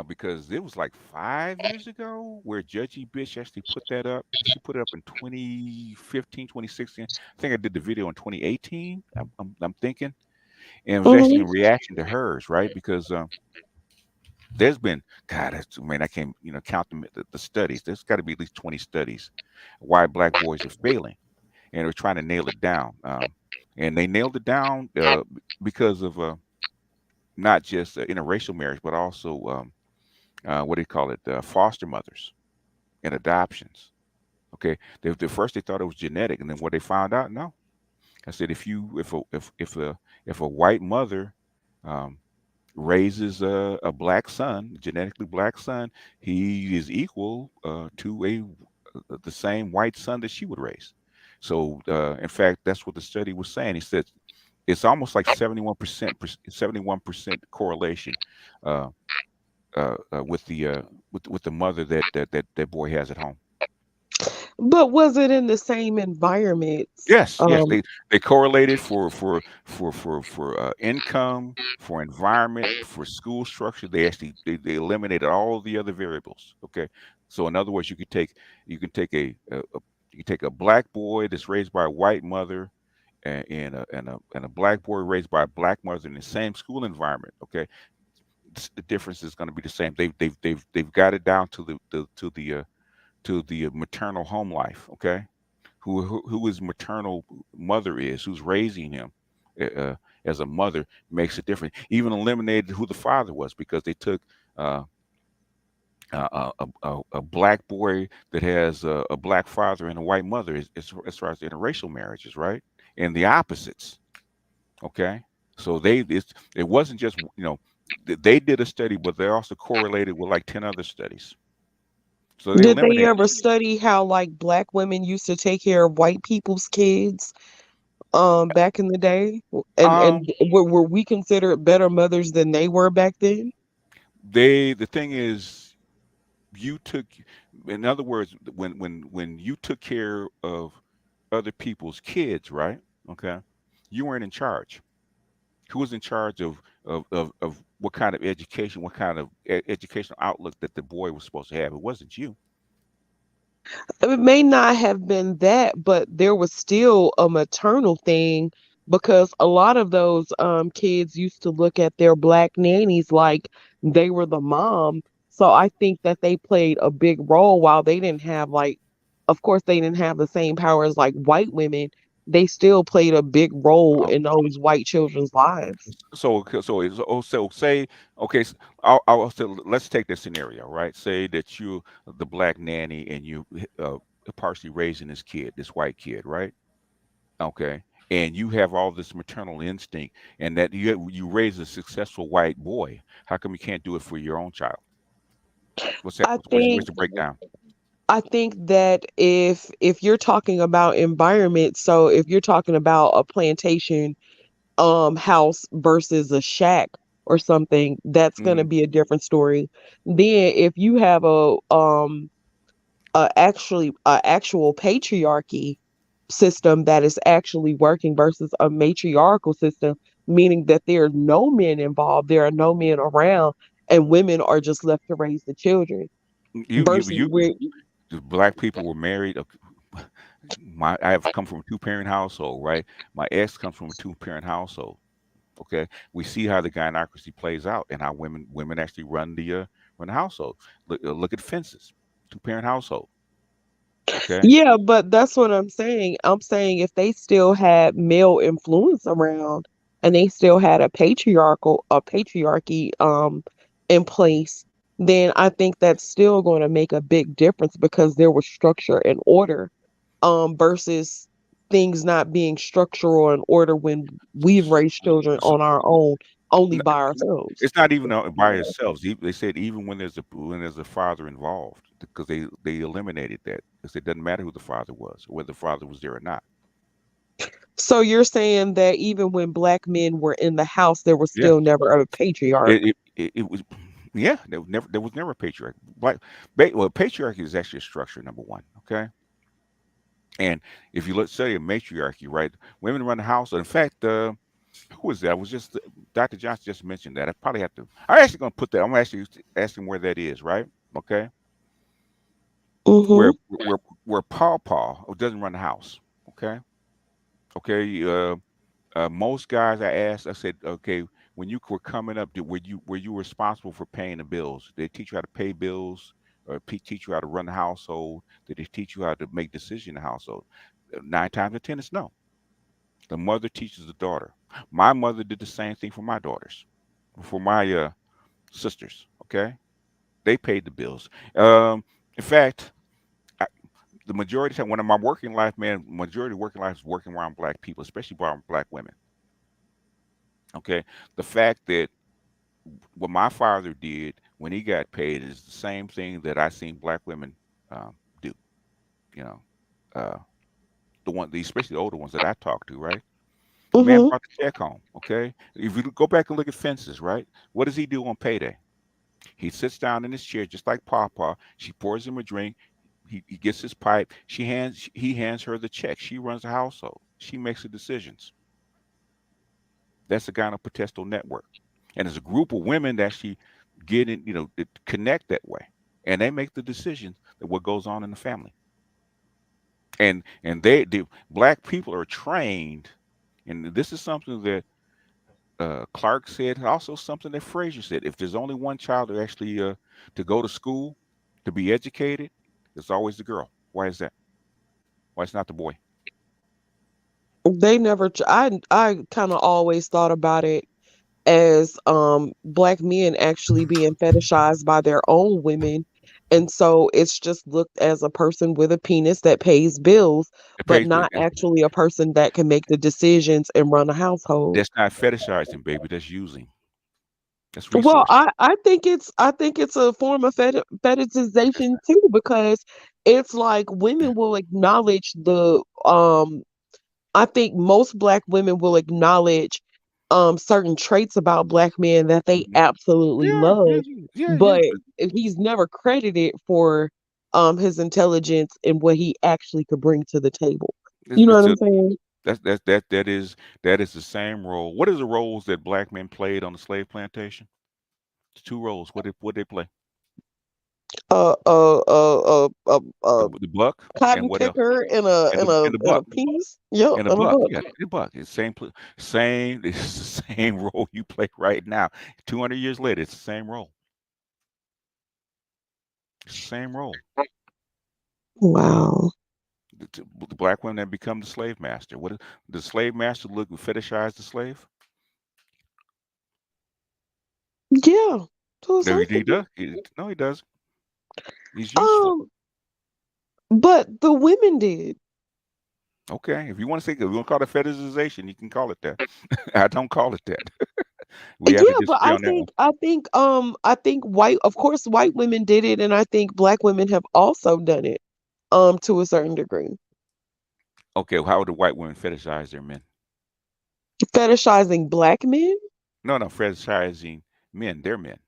because it was like 5 years ago where Judgy Bitch actually put that up. She put it up in 2015, 2016. I think I did the video in 2018. I'm thinking, and it was actually Mhm. in reaction to hers, right? Because there's been God, man, I can't count the studies. There's got to be at least 20 studies why black boys are failing, and they're trying to nail it down. And they nailed it down because of not just interracial marriage, but also what do you call it? Foster mothers and adoptions. Okay, first they thought it was genetic, and then what they found out, no. I said if a white mother um, raises a black son, genetically black son, he is equal to the same white son that she would raise. So, in fact, that's what the study was saying. He said it's almost like 71% correlation uh, with the mother that boy has at home. But was it in the same environments? Yes, yes, they correlated for income, for environment, for school structure. They eliminated all the other variables. Okay, so in other words, you can take a black boy that's raised by a white mother, and a black boy raised by a black mother in the same school environment. Okay, the difference is going to be the same. They've got it down to the maternal home life. Okay, who his maternal mother is, who's raising him uh, uh, as a mother makes a difference. Even eliminated who the father was because they took uh, a black boy that has a black father and a white mother as far as interracial marriages, right? And the opposites. Okay, so it wasn't just they did a study, but they also correlated with like 10 other studies. So they Did they eliminated. ever study how like black women used to take care of white people's kids back in the day? And Um, were we considered better mothers than they were back then? the thing is you took in other words when you took care of other people's kids, right? Okay, you weren't in charge. Who was in charge of what kind of education, what kind of educational outlook that the boy was supposed to have? It wasn't you. It may not have been that, but there was still a maternal thing because a lot of those kids used to look at their black nannies like they were the mom. So I think that they played a big role while they didn't have like, of course, they didn't have the same power as like white women. They still played a big role um, in those white children's lives. so say okay, let's take this scenario, right? Say that you the black nanny and you partially raising this kid, this white kid, right? Okay. And you have all this maternal instinct, and that you raise a successful white boy. How come you can't do it for your own child? What's that? I Where's think the breakdown? I think that if you're talking about environment, so if you're talking about a plantation house versus a shack or something, that's going to Hmm. be a different story. Then if you have a actual patriarchy system that is actually working versus a matriarchal system, meaning that there are no men involved, there are no men around, and women are just left to raise the children versus where The black people were married. I have come from a two-parent household, right? My ex comes from a two-parent household. Okay, we see how the gynocracy plays out and how women actually run the household. Look at fences, two-parent household. Okay. yeah, but that's what I'm saying. I'm saying if they still had male influence around and they still had a patriarchy in place, then I think that's still going to make a big difference because there was structure and order versus things not being structural and order when we've raised children So, on our own, only n- by ourselves. it's not even by itself. They said even when there's a father involved, because they eliminated that. They said it doesn't matter who the father was or whether the father was there or not. So you're saying that even when black men were in the house, there was Yeah, still never a patriarch. it was. Yeah, there was never a patriarch. Well, patriarchy is actually a structure. Number one, okay. And if you let's say a matriarchy, right? Women run the house. In fact, who was that? I was just Dr. Johnson just mentioned that. I probably have to. I'm actually going to put that. I'm actually asking where that is, right? Okay, Mm-hmm. where Paw doesn't run the house. Okay, okay. Most guys I asked, I said, okay, when you were coming up, were you responsible for paying the bills? Did they teach you how to pay bills, or teach you how to run the household? Did they teach you how to make decisions in the household? 9 times out of 10, it's no. The mother teaches the daughter. My mother did the same thing for my daughters, for my sisters. Okay, they paid the bills. In fact, I, the majority of the time, when my working life, man, majority of working life is working around black people, especially around black women. Okay, the fact that what my father did when he got paid is the same thing that I seen black women do. You know, uh, especially the older ones that I talk to, right? The man Mm-hmm. brought the check home. Okay, if you go back and look at Fences, right? What does he do on payday? He sits down in his chair just like Papa. She pours him a drink. He gets his pipe. He hands her the check. She runs the household. She makes the decisions. That's the Guyana Potential Network. And there's a group of women that actually get in, that connect that way. And they make the decisions that what goes on in the family. And the black people are trained, and this is something that Clark said, also something that Frazier said. If there's only one child to actually to go to school, to be educated, it's always the girl. Why is that? Why it's not the boy? They never. I kind of always thought about it as black men actually being fetishized by their own women, and so it's just looked as a person with a penis that pays bills, It but pays, but not actually a person that can make the decisions and run a household. that's not fetishizing, baby. That's using. That's Well, resources. I think it's a form of fetishization too, because it's like women will acknowledge the I think most black women will acknowledge certain traits about black men that they Mhm. absolutely Yeah, yeah, love, yeah, yeah. but he's never credited for his intelligence and what he actually could bring to the table. It's, You know what it's I'm a, saying? that is the same role. What is the roles that black men played on the slave plantation? It's two roles. What they play? Uh uh uh The, uh the buck and cotton what else? picker And the and a buck penis. Yep, and the and a buck. book. Yeah, the buck. It's same. It's the same role you play right now. 200 years later, it's the same role. It's the same role. Wow. The black women that become the slave master. What is the slave master look fetishize the slave? Yeah, to a No, certain he degree. does. No, he does. He's useful. Um, but the women did. Okay, if you want to say, if you want to call it fetishization, you can call it that. I don't call it that. We have to Yeah, but disagree on that one. I think white of course white women did it, and I think black women have also done it to a certain degree. Okay, well, how do white women fetishize their men? Fetishizing black men? No, no, fetishizing men, their men.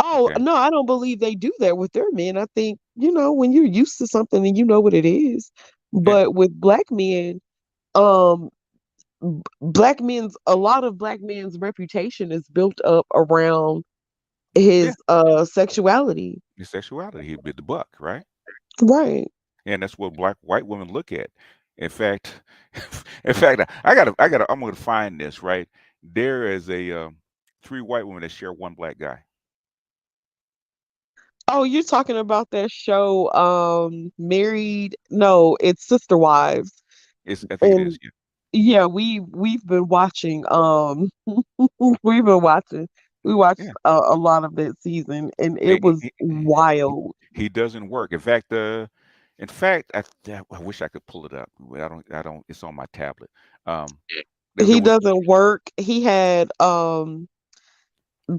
Oh, Okay, no, I don't believe they do that with their men. I think, when you're used to something and you know what it is. yeah, But with black men, um black men's a lot of black men's reputation is built up around yeah. his sexuality. His sexuality, he'd be the buck, right? Right. And that's what white women look at. In fact, in fact, I'm going to find this right. There is a three white women that share one black guy. Oh, you're talking about that show, Married? No, it's Sister Wives. I think it is. And Yeah, yeah, we've been watching. We've been watching. We watched yeah. a lot of that season, and He, it was he, he wild. he doesn't work. In fact, In fact, I wish I could pull it up, but I don't. It's on my tablet. Um, there He was. doesn't work. He had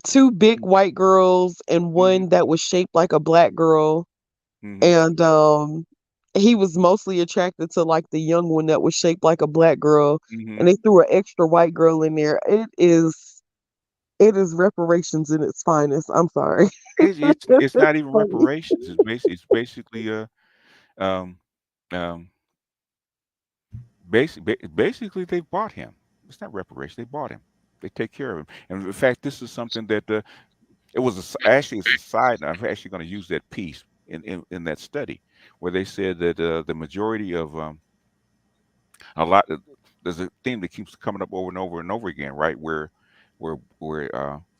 two big white girls and Hmm. one that was shaped like a black girl. Hmm. And he was mostly attracted to like the young one that was shaped like a black girl. Hmm. And they threw an extra white girl in there. It is reparations in its finest. I'm sorry. It's not even reparations. It's basically um um basically they bought him. It's not reparation. They bought him. They take care of him. And in fact, this is something that it was actually it's a side note. I'm actually going to use that piece in that study where they said that the majority of a lot there's a theme that keeps coming up over and over and over again, right? Where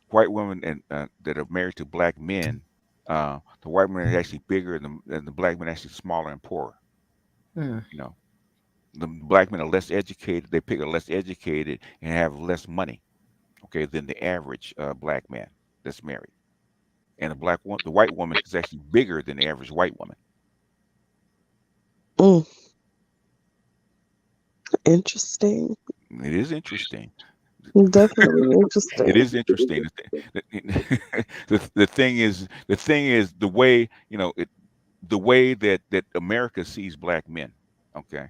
white women and that are married to black men, the white men are actually bigger and the black men are actually smaller and poorer. Hmm. You know, the black men are less educated. They pick are less educated and have less money, okay, than the average black man that's married. And the white woman is actually bigger than the average white woman. Mm, interesting. It is interesting. Definitely It interesting. is interesting. The thing is the way the way that America sees black men. Okay,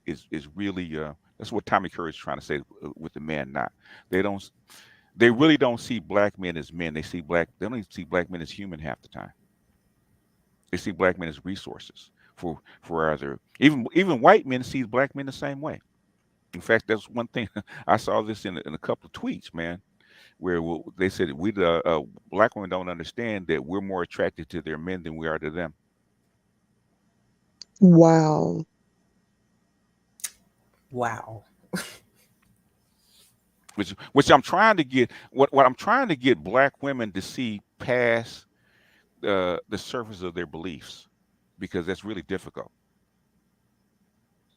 is really that's what Tommy Curry is trying to say with the man. Not they don't they really don't see black men as men. They don't even see black men as human half the time. They see black men as resources for other even white men see black men the same way. In fact, that's one thing I saw this in a couple of tweets, man, where they said we the black women don't understand that we're more attracted to their men than we are to them. Wow. Wow. Which I'm trying to get what I'm trying to get black women to see past the surface of their beliefs because that's really difficult.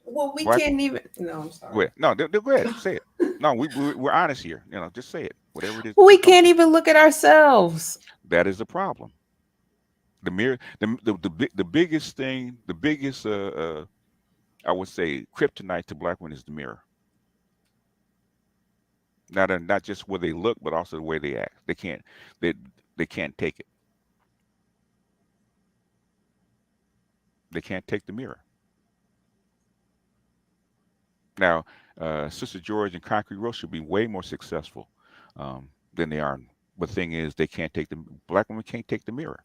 Well, we Black, can't even. No, I'm go sorry. ahead. No, go ahead. Say it. No, we're honest here. Just say it. Whatever it is Well, that we you're can't comfortable. even look at ourselves. That is the problem. The mirror, the biggest thing, the biggest I would say kryptonite to black women is the mirror. Not just where they look, but also the way they act. They they can't take it. They can't take the mirror. Now, Sister George and Concrete Rose should be way more successful than they are. But the thing is, they can't take the black women can't take the mirror.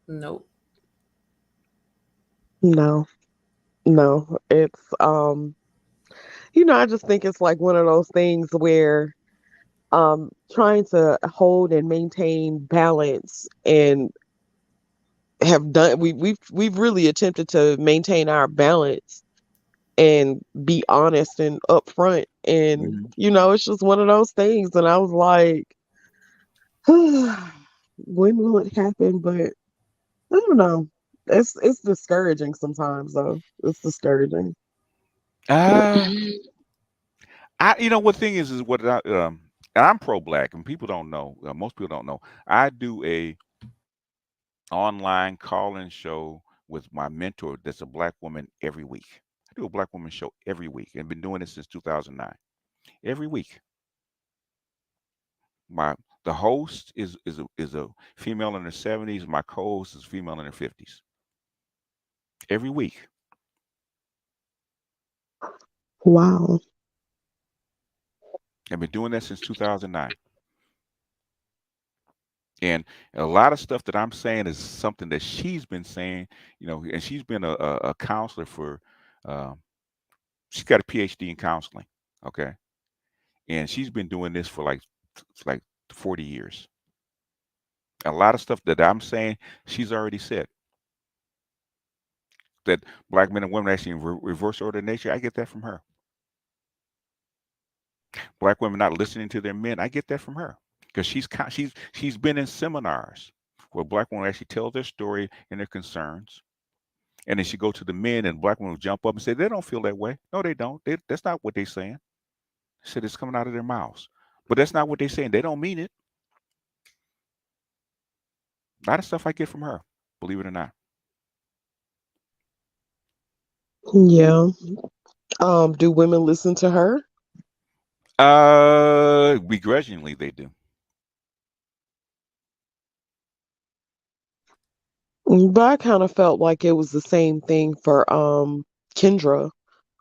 Nope. No. No. It's I just think it's like one of those things where trying to hold and maintain balance and have done we've really attempted to maintain our balance and be honest and upfront, and Mhm. it's just one of those things, and I was like, when will it happen? But I don't know. It's discouraging sometimes, though. It's discouraging. Uh, what thing is what and I'm pro-black, and people don't know. Most people don't know. I do a online call-in show with my mentor. That's a black woman every week. I do a black woman show every week, and been doing it since 2009. Every week, my the host is a female in her 70s. My co-host is female in her 50s. Every week. Wow. I've been doing that since 2009. And a lot of stuff that I'm saying is something that she's been saying, and she's been a counselor for, um, she's got a PhD in counseling, okay? And she's been doing this for like 40 years. A lot of stuff that I'm saying, she's already said that black men and women actually in reverse order of nature. I get that from her. Black women not listening to their men. I get that from her because she's been in seminars where black women actually tell their story and their concerns. And then she go to the men, and black women will jump up and say, they don't feel that way. No, they don't. That's not what they're saying. She said it's coming out of their mouths. But that's not what they're saying. They don't mean it. A lot of stuff I get from her. believe it or not. Yeah. Do women listen to her? Begrudgingly they do. But I kind of felt like it was the same thing for Kendra.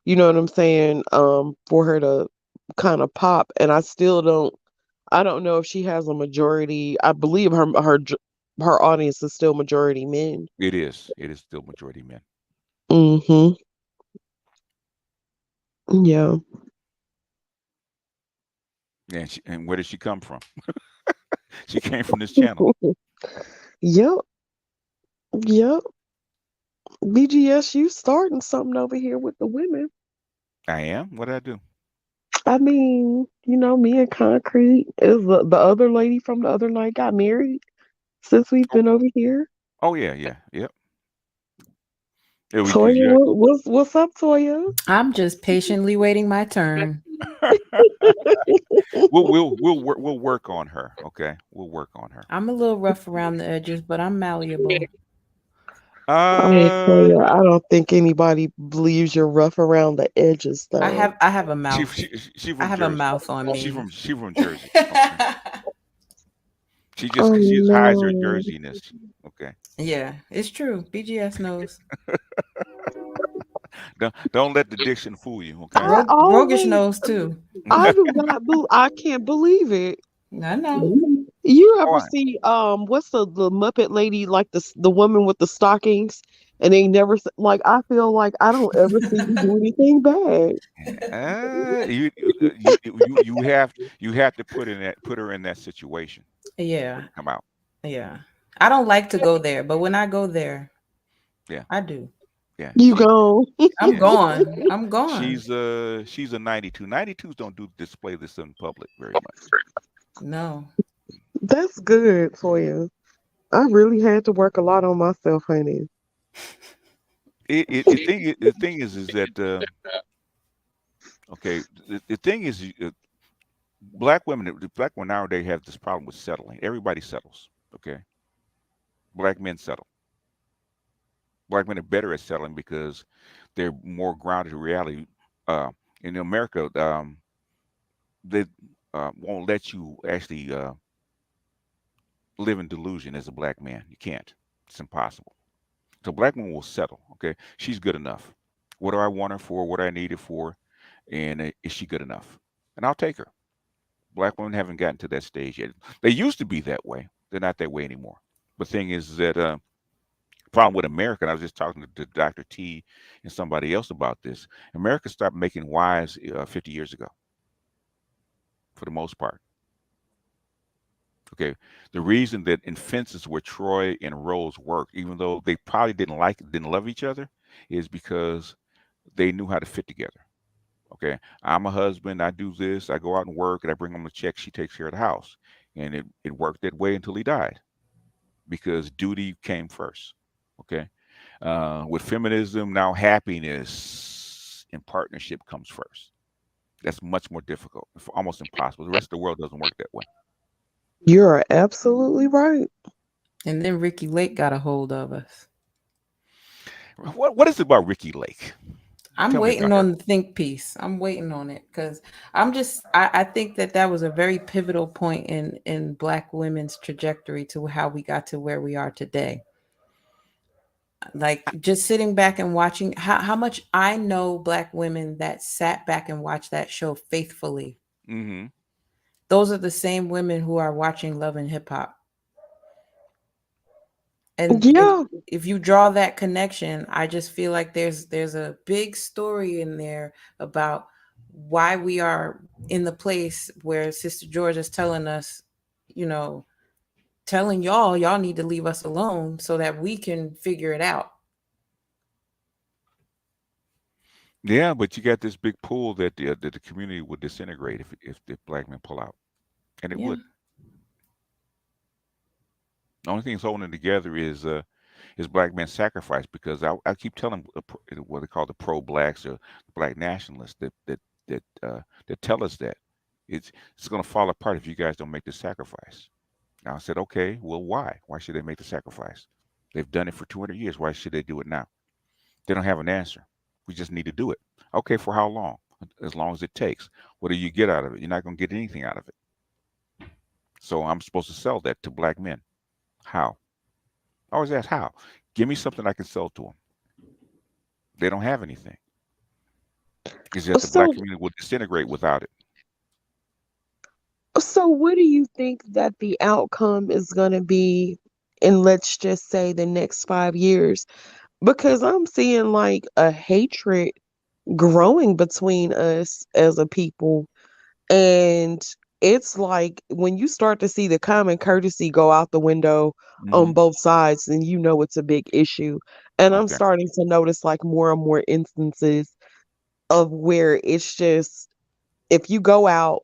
You know what I'm saying? For her to kind of pop, and I don't know if she has a majority. I believe her audience is still majority men. It is. It is still majority men. Mm-hmm. Yeah. And where did she come from? She came from this channel. Yep. Yep. BGS, you starting something over here with the women. I am. What did I do? I mean, me and Concrete is the other lady from the other night got married since we've Oh, been over here. oh yeah, yeah, yep. Yeah, Toya, what's up, Toya? I'm just patiently waiting my turn. we'll work on her. Okay, we'll work on her. I'm a little rough around the edges, but I'm malleable. Oh, Uh, Toya, I don't think anybody believes you're rough around the edges, though. I have a she mouth. she she I from have a Jersey. mouth on me. She from Jersey. Okay, Oh she just hides her no. Jerseyness. Okay, Yeah, it's true. BGS knows. don't let the diction fool you. Okay. Rogish Always, knows too. I do not, I can't believe it. I know. You Oh, ever see what's the Muppet lady, like the woman with the stockings, and they never like, I feel like I don't ever see you do anything bad. you have to put her in that situation for it Yeah, to come out. yeah. I don't like to go there, but when I go there, Yeah, I do. yeah. You go. I'm Yeah, gone. I'm gone. she's a 92. 92s don't do display this in public very much. No. That's good for you. I really had to work a lot on myself, honey. The thing is that okay, the thing is black women nowadays have this problem with settling. Everybody settles. Okay, black men settle. Black men are better at settling because they're more grounded in reality. Uh, in America, they won't let you actually live in delusion as a black man. You can't. It's impossible. So black woman will settle. Okay, she's good enough. What do I want her for? What do I need her for? And is she good enough? And I'll take her. Black women haven't gotten to that stage yet. They used to be that way. They're not that way anymore. The thing is that problem with America, and I was just talking to Dr. T and somebody else about this. America stopped making wives 50 years ago, for the most part. Okay, the reason that in fences where Troy and Rose worked, even though they probably didn't love each other, is because they knew how to fit together. Okay, I'm a husband. I do this. I go out and work, and I bring home a check. She takes care of the house, and it worked that way until he died because duty came first. Okay, with feminism now, happiness in partnership comes first. That's much more difficult, almost impossible. The rest of the world doesn't work that way. You're absolutely right. And then Ricky Lake got a hold of us. What is it about Ricky Lake? I'm Tell me waiting about her. on the think piece. I'm waiting on it because I think that that was a very pivotal point in Black women's trajectory to how we got to where we are today. Like just sitting back and watching how much I know Black women that sat back and watched that show faithfully. Hmm. Those are the same women who are watching Love and Hip Hop. And Yeah. if you draw that connection, I just feel like there's a big story in there about why we are in the place where Sister George is telling us, you know, telling y'all need to leave us alone so that we can figure it out. Yeah, but you got this big pool that the community would disintegrate if the black men pull out, and it Yeah. would. The only thing that's holding it together is black men sacrifice because I keep telling what they call the pro blacks or the black nationalists that tell us that it's going to fall apart if you guys don't make the sacrifice. Now I said, okay, well, why? Why should they make the sacrifice? They've done it for 200 years. Why should they do it now? They don't have an answer. We just need to do it. Okay, for how long? As long as it takes. What do you get out of it? You're not going to get anything out of it. So I'm supposed to sell that to black men. How? I always ask how. Give me something I can sell to them. They don't have anything. It's just the black So, community will disintegrate without it. so what do you think that the outcome is going to be in, let's just say, the next 5 years? Because I'm seeing like a hatred growing between us as a people. And it's like when you start to see the common courtesy go out the window Hmm. on both sides, then you know it's a big issue. And I'm Okay. starting to notice like more and more instances of where it's just if you go out,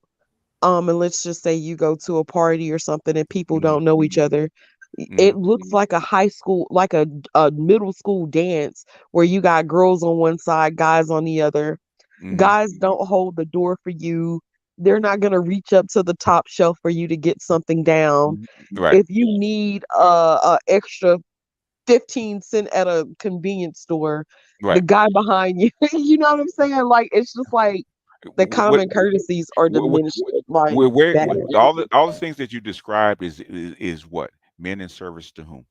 and let's just say you go to a party or something and people Hmm. don't know each other, Hmm. it looks like a high school, like a middle school dance where you got girls on one side, guys on the other. Hmm. Guys don't hold the door for you. They're not going to reach up to the top shelf for you to get something down. Right. If you need a extra 15 cent at a convenience store, the Right. guy behind you, you know what I'm saying? Like it's just like the What common courtesies are what diminished like where bad. all the things that you described is what men in service to whom?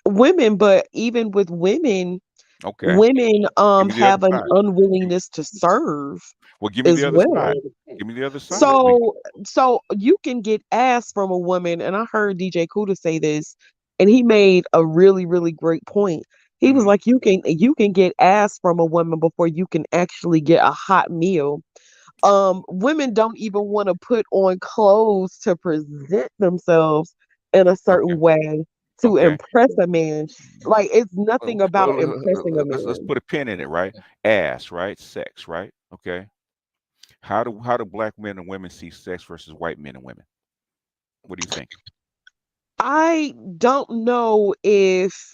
Women, but even with women, Okay. women Give me the other have an side. Give, unwillingness to serve well, give me as the other well. side. Give me the other side. So you can get asked from a woman, and I heard DJ Kuda say this, and he made a really, really great point. He was Hmm. like, you can get asked from a woman before you can actually get a hot meal. Women don't even want to put on clothes to present themselves in a Okay. certain way to Okay. impress a man. Like it's Well, nothing about impressing a let's man. put a pin in it, right? Ass, right? Sex, right? Okay. How do black men and women see sex versus white men and women? What do you think? I don't know if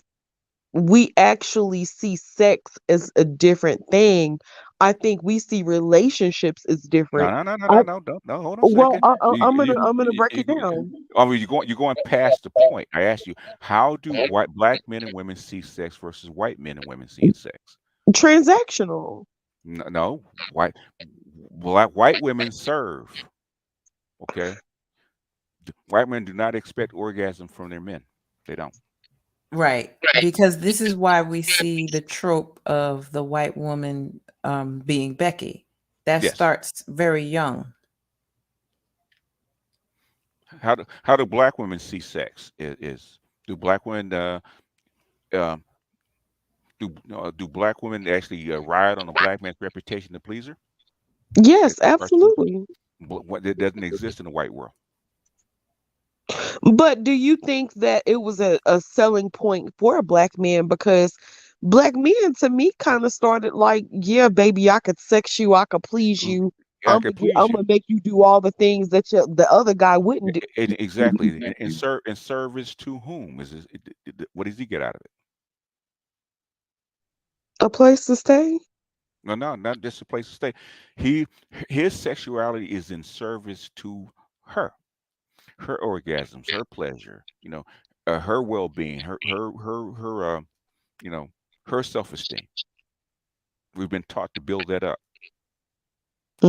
we actually see sex as a different thing. I think we see relationships as No, different. no, no, no, I no, no, don't, no. Hold on a well, second. I'm gonna break it down. I mean, you're going past the point. I asked you, how do white black men and women see sex versus white men and women seeing sex? Transactional. No, no, white women serve. Okay, white men do not expect orgasm from their men. They don't. Right. Because this is why we see the trope of the white woman being Becky. That Yes. starts very young. How do black women see sex? Is do black women uh, do black women actually ride on a black man's reputation to please her? Yes, Cartoon. absolutely. What that doesn't exist in the white world. But do you think that it was a selling point for a black man? Because black men to me kind of started like, yeah, baby, I could sex you, I could please Mm, you. I can please I'm you. gonna make you do all the things that the other guy wouldn't do. Exactly. In service to whom what does he get out of it? A place to stay? No, no, not just a place to stay. He his sexuality is in service to her, her orgasms, her pleasure, her well-being, her you know, her self-esteem. We've been taught to build that up.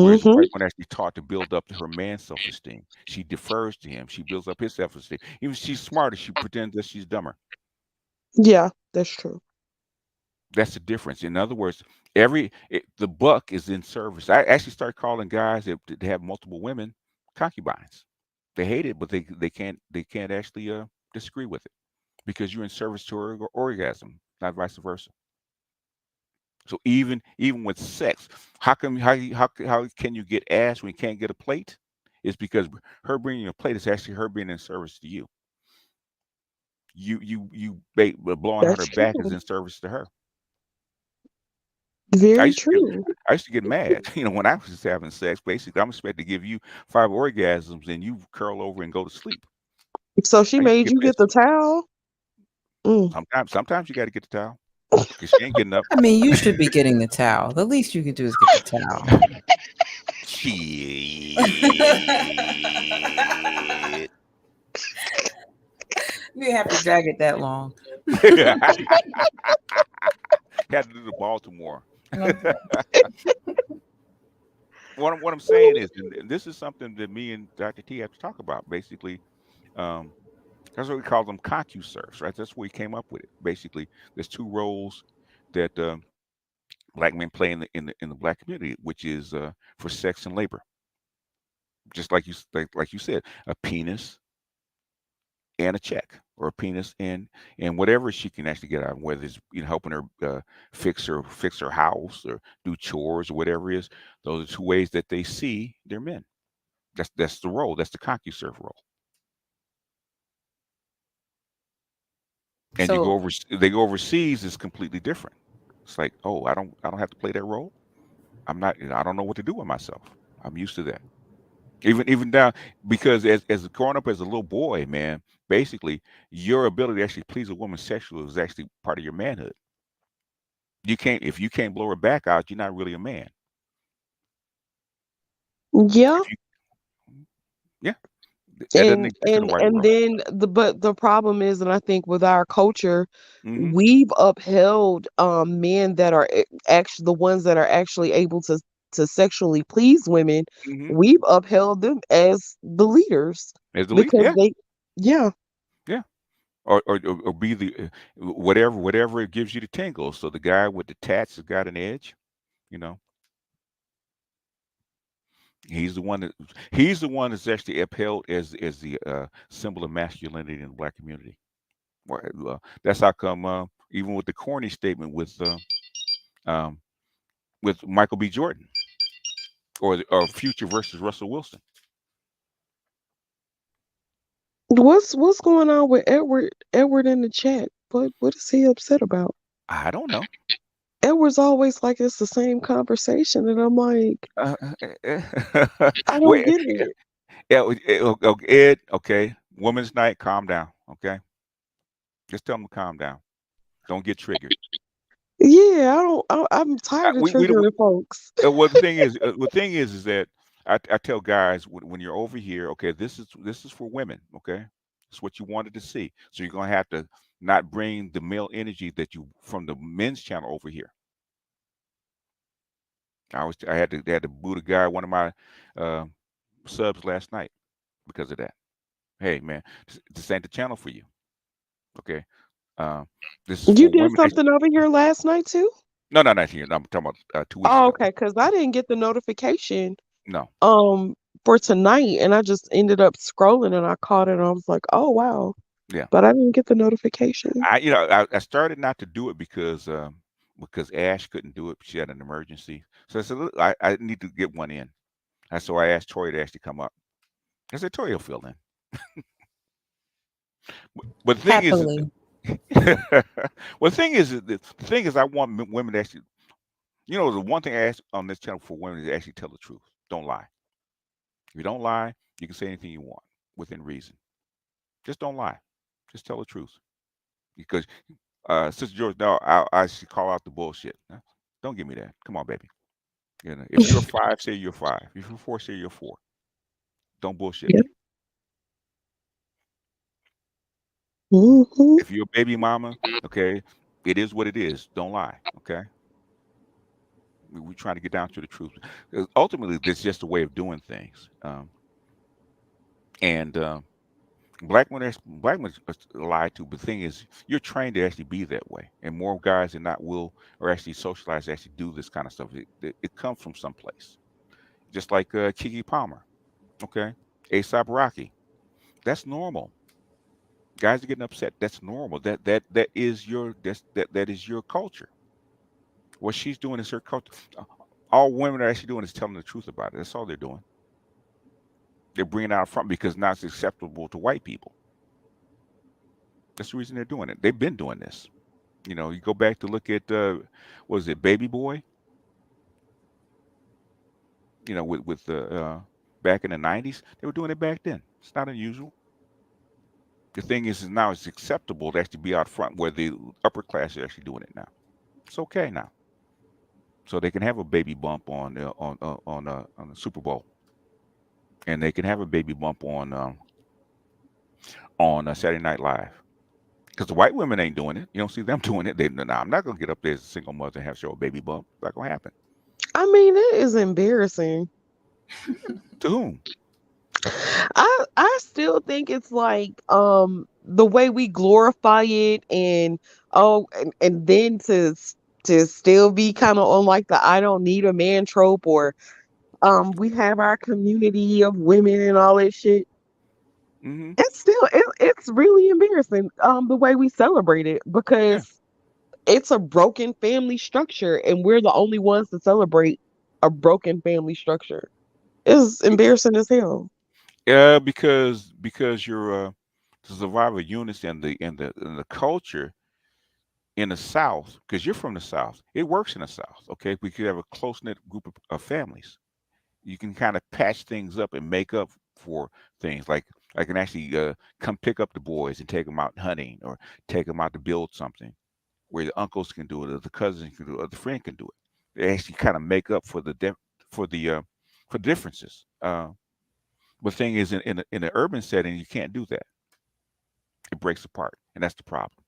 Whereas the Mm-hmm. white one actually taught to build up her man's self-esteem. She defers to him. She builds up his self-esteem. Even if she's smarter, she pretends that she's dumber. Yeah, that's true. That's the difference. In other words, the buck is in service. I actually started calling guys that have multiple women concubines. They hate it, but they can't actually disagree with it because you're in service to her orgasm, not vice versa. So even with sex, how can you get ass when you can't get a plate? It's because her bringing a plate is actually her being in service to you. Blowing out That's her back is true. in service to her. I Very used to get true. I used to get mad, when I was just having sex. Basically, I'm expected to give you 5 orgasms and you curl over and go to sleep. So she I used to made get you get pissed. the towel? Mm. Sometimes you got to get the towel because she ain't getting up. I mean, you should be getting the towel. The least you can do is get the towel. Shit. You didn't have to drag it that long. Had to do the Baltimore. Okay. What I'm saying is, and this is something that me and Dr. T have to talk about. Basically, um, that's what we call them ConcuServes, right? That's where we came up with it. Basically, there's two roles that black men play in the black community, which is for sex and labor. Just like like you said, a penis and a check, or a penis and whatever she can actually get out of, whether it's helping her fix her house or do chores or whatever it is. Those are two ways that they see their men. That's the role. That's the ConcuServe role. And you go So over they go overseas is completely different. It's like, oh, I don't have to play that role. I'm not, I don't know what to do with myself. I'm used to that. Even down, because as growing up as a little boy, man, basically your ability to actually please a woman sexually is actually part of your manhood. You can't, if you can't blow her back out, you're not really a man. Yeah. If you, yeah, that doesn't exist in the white And world. then the problem is, and I think with our culture, Hmm. we've upheld men that are actually the ones that are actually able to sexually please women. Hmm. We've upheld them as the leaders As the lead, because yeah, they, yeah. yeah. Or be the whatever it gives you the tingles. So the guy with the tats has got an edge. You know, he's the one that he's the one that's actually upheld as the symbol of masculinity in the black community. Well, that's how come even with the corny statement um, with Michael B. Jordan or Future versus Russell Wilson. What's going on with Edward in the chat? What is he upset about? I don't know. Edward's always like it's the same conversation, and I'm like, Uh, I don't wait, get it. Ed, okay, Women's Night, calm down, okay? Just tell them to calm down. Don't get triggered. Yeah, I don't. I'm tired of We triggering folks. well, the thing is that I tell guys when you're over here, okay, this is for women, okay, it's what you wanted to see, so you're gonna have to not bring the male energy that you from the men's channel over here. I had to boot a guy, one of my uh, subs last night because of that. Hey man, this ain't the channel for you, okay? Uh, this is You for did women. something over here last night too? No, no, not here. No, I'm talking about 2 weeks Oh, ago. okay, because I didn't get the notification No, um for tonight, and I just ended up scrolling and I caught it and I was like, oh wow. yeah. But I didn't get the notification. I started not to do it because Ash couldn't do it. She had an emergency, so I said, "Look, I need to get one in." And so I asked Tori to actually come up. I said, "Tori will fill in." But the thing is, happily. well, the thing is, I want women to actually, the one thing I ask on this channel for women is to actually tell the truth. Don't lie. If you don't lie, you can say anything you want within reason. Just don't lie. Just tell the truth. Because Sister George, no, I should call out the bullshit. Don't give me that. Come on, baby. If you're a five, say you're five. If you're four, say you're four. Don't bullshit Yeah. me. Hmm. If you're a baby mama, okay, it is what it is. Don't lie, okay? We're trying to get down to the truth. Ultimately, this is just a way of doing things. And black men are lied to, but the thing is, you're trained to actually be that way. And more guys than not will or actually socialize to actually do this kind of stuff. It comes from someplace. Just like Kiki Palmer, okay? ASAP Rocky. That's normal. Guys are getting upset. That's normal. That is that is your culture. What she's doing is her culture. All women are actually doing is telling the truth about it. That's all they're doing. They're bringing it out front because now it's acceptable to white people. That's the reason they're doing it. They've been doing this. You go back to look at what was it, Baby Boy? With the back in the '90s, they were doing it back then. It's not unusual. The thing is now it's acceptable to actually be out front where the upper class are actually doing it now. It's okay now, so they can have a baby bump on the Super Bowl, and they can have a baby bump on Saturday Night Live. Because the white women ain't doing it. You don't see them doing it. Nah, I'm not gonna get up there as a single mother and have show a baby bump. It's not gonna happen. I mean, it is embarrassing. To whom? I still think it's like the way we glorify it, and and then to still be kind of on like the I don't need a man trope, or we have our community of women and all that shit. Mm-hmm. It's really embarrassing the way we celebrate it, Yeah. because it's a broken family structure and we're the only ones to celebrate a broken family structure. It's embarrassing as hell. Yeah, because you're to survive a unity in the culture in the South, because you're from the South. It works in the South. Okay, we could have a close knit group of families. You can kind of patch things up and make up for things. Like I can actually come pick up the boys and take them out hunting, or take them out to build something, where the uncles can do it, or the cousins can do it, or the friend can do it. They actually kind of make up for for the for differences. But the thing is, in an urban setting, you can't do that. It breaks apart, and that's the problem.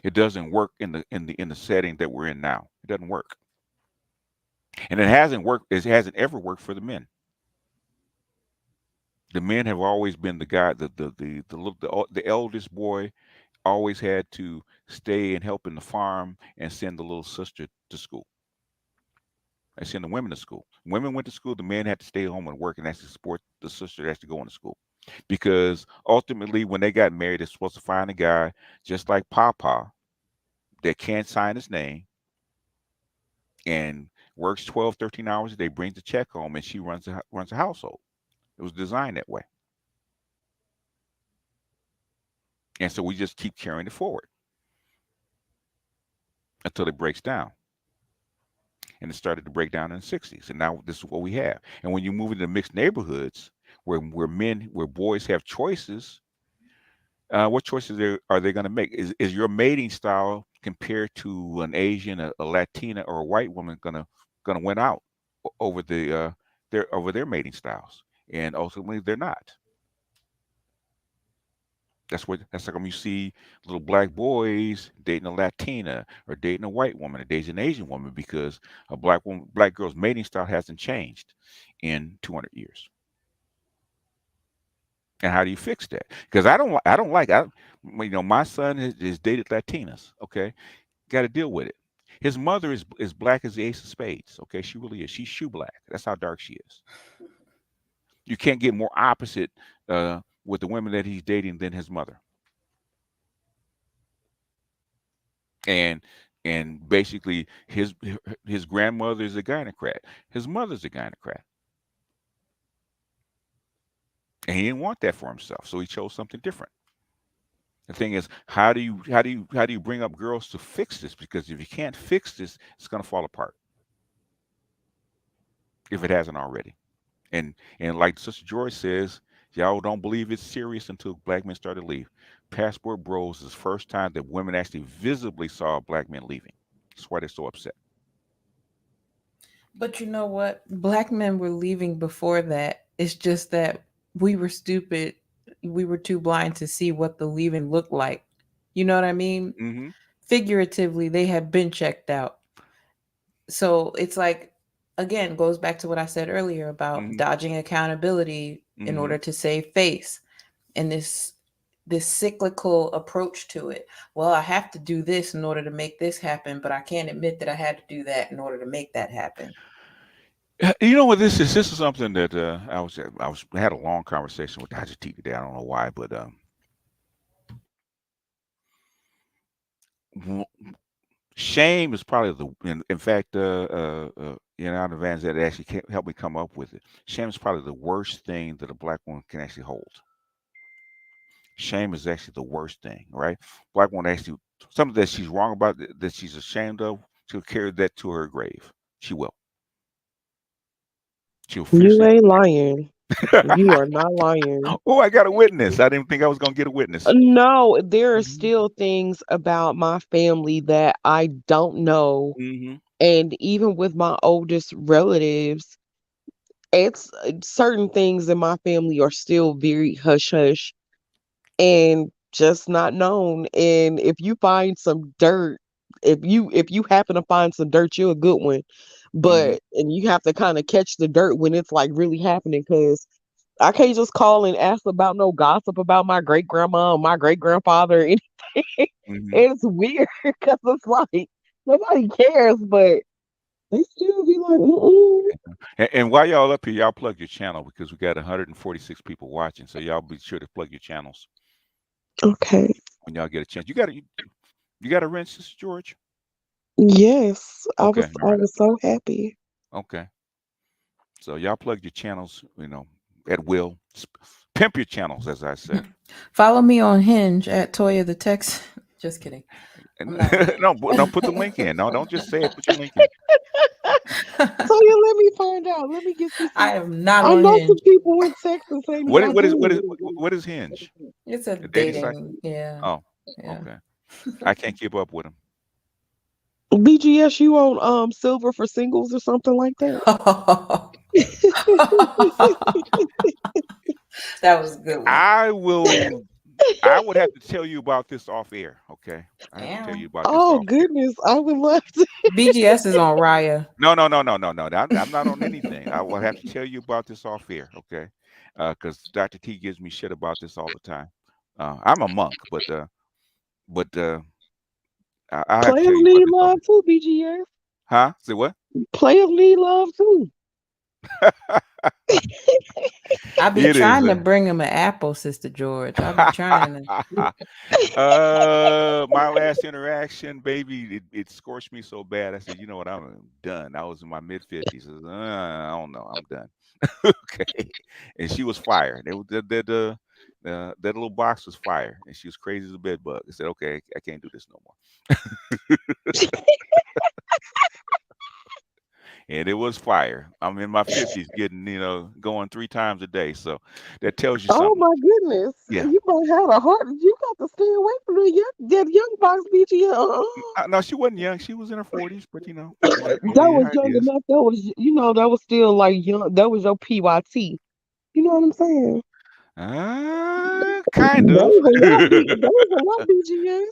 It doesn't work in the setting that we're in now. It doesn't work, and it hasn't worked. It hasn't ever worked for the men. The men have always been the guy, the eldest boy always had to stay and help in the farm and send the little sister to school. I send the women to school. Women went to school. The men had to stay home and work and actually support the sister that has to go into school. Because ultimately, when they got married, they're supposed to find a guy just like Papa that can't sign his name and works 12, 13 hours a day, brings the check home, and she runs a household. It was designed that way. And so we just keep carrying it forward until it breaks down. And it started to break down in the 60s. And now this is what we have. And when you move into mixed neighborhoods where boys have choices, what choices are they going to make? Is your mating style compared to an Asian, a Latina, or a white woman gonna win out over their mating styles? And ultimately, they're not. That's like when you see little black boys dating a Latina, or dating a white woman, or dating an Asian woman, because a black girl's mating style hasn't changed in 200 years. And how do you fix that? Because I don't like my son is dated Latinas. Okay, got to deal with it. His mother is black as the ace of spades. Okay, she really is. She's shoe black. That's how dark she is. You can't get more opposite with the women that he's dating than his mother. And basically his grandmother is a gynocrat. His mother's a gynocrat. And he didn't want that for himself, so he chose something different. The thing is, how do you bring up girls to fix this? Because if you can't fix this, it's gonna fall apart if it hasn't already. And like Sister Joy says, y'all don't believe it's serious until black men start to leave. Passport Bros is the first time that women actually visibly saw black men leaving. That's why they're so upset. But you know what? Black men were leaving before that. It's just that we were stupid. We were too blind to see what the leaving looked like. You know what I mean? Mm-hmm. Figuratively, they had been checked out. So it's like, again, goes back to what I said earlier about Mm-hmm. dodging accountability in Mm-hmm. order to save face, and this cyclical approach to it. Well, I have to do this in order to make this happen, but I can't admit that I had to do that in order to make that happen. You know what this is? This is something that I had a long conversation with Dr. T today. I don't know why, but w- shame is probably in fact, out of Vans that actually helped me come up with it. Shame is probably the worst thing that a black woman can actually hold. Shame is actually the worst thing, right? Black woman actually something that she's wrong about, that she's ashamed of. She'll carry that to her grave. She will. She'll finish You it. ain't lying. You are not lying. Oh, I got a witness. I didn't think I was gonna get a witness. No, there are Hmm. still things about my family that I don't know. Hmm. And even with my oldest relatives, it's certain things in my family are still very hush hush. And just not known. And if you find some dirt, if you happen to find some dirt, you're a good one. Hmm. And you have to kind of catch the dirt when it's like really happening, because I can't just call and ask about no gossip about my great grandma or my great grandfather or anything. Hmm. It's weird because it's like nobody cares, but they still be like, mm-mm. And while y'all up here, y'all plug your channel because we got 146 people watching. So y'all be sure to plug your channels Okay. when y'all get a chance. You got a wrench, Sister George? Yes, I was Okay, all I right. was so happy. Okay. So y'all plug your channels, at will. Pimp your channels, as I say. Follow me on Hinge at Toya the Tex. Just kidding. And I'm not on Hinge. no, put the link in. No, don't just say it. Put your link in. So yeah, let me find out. Let me get you some. I am not I on know some Hinge. people in Texas, and What is I what is what is do. what is Hinge? It's a A dating site? dating. Yeah. Oh, Yeah. okay. I can't keep up with them. BGS, you on Silver for Singles or something like that? That was a good one. I will. I would have to tell you about this off air. Okay, I have to tell Yeah. you about this Oh off air. goodness, I would love to. BGS is on Raya. No, no, no, no, no, no. I'm not on anything. I will have to tell you about this off air. Okay, because Dr. T gives me shit about this all the time. I'm a monk, but I have to tell Players you about need this off love air. too, BGS. Huh? Say what? Players need love too. I be It is. trying to bring him an apple, Sister George. I be trying to. My last interaction, baby, it scorched me so bad. I said, you know what, I'm done. I was in my mid 50s. I don't know, I'm done. Okay, and she was fire. That little box was fire, and she was crazy as a bed bug. I said, okay, I can't do this no more. And it was fire. I'm in my 50s, getting going 3 times a day. So that tells you Oh something. my goodness, Yeah. you might have a heart. You got to stay away from that young box, BGS. No, she wasn't young. She was in her 40s, but you That know was how it young is. enough. That was, that was still like young. That was your PYT. You know what I'm saying? Kind That of. was a lot. That was a lot, BGS.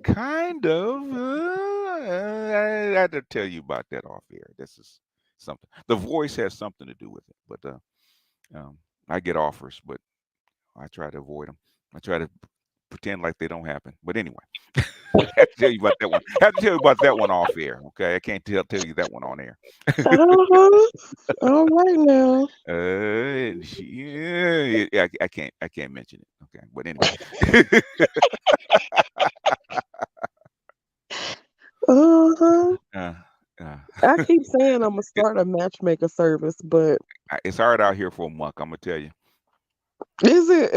Kind of. I had to tell you about that off air. This is something. The voice has something to do with it, but um, I get offers, but I try to avoid them. I try to pretend like they don't happen. But anyway, I have to tell you about that one. I have to tell you about that one off air. Okay, I can't tell you that one on air. Uh-huh. All right now. Yeah, I can't mention it. Okay, but anyway. Uh-huh. uh, uh, I keep saying I'm gonna start a matchmaker service, but it's hard out here for a monk. I'm gonna tell you. is it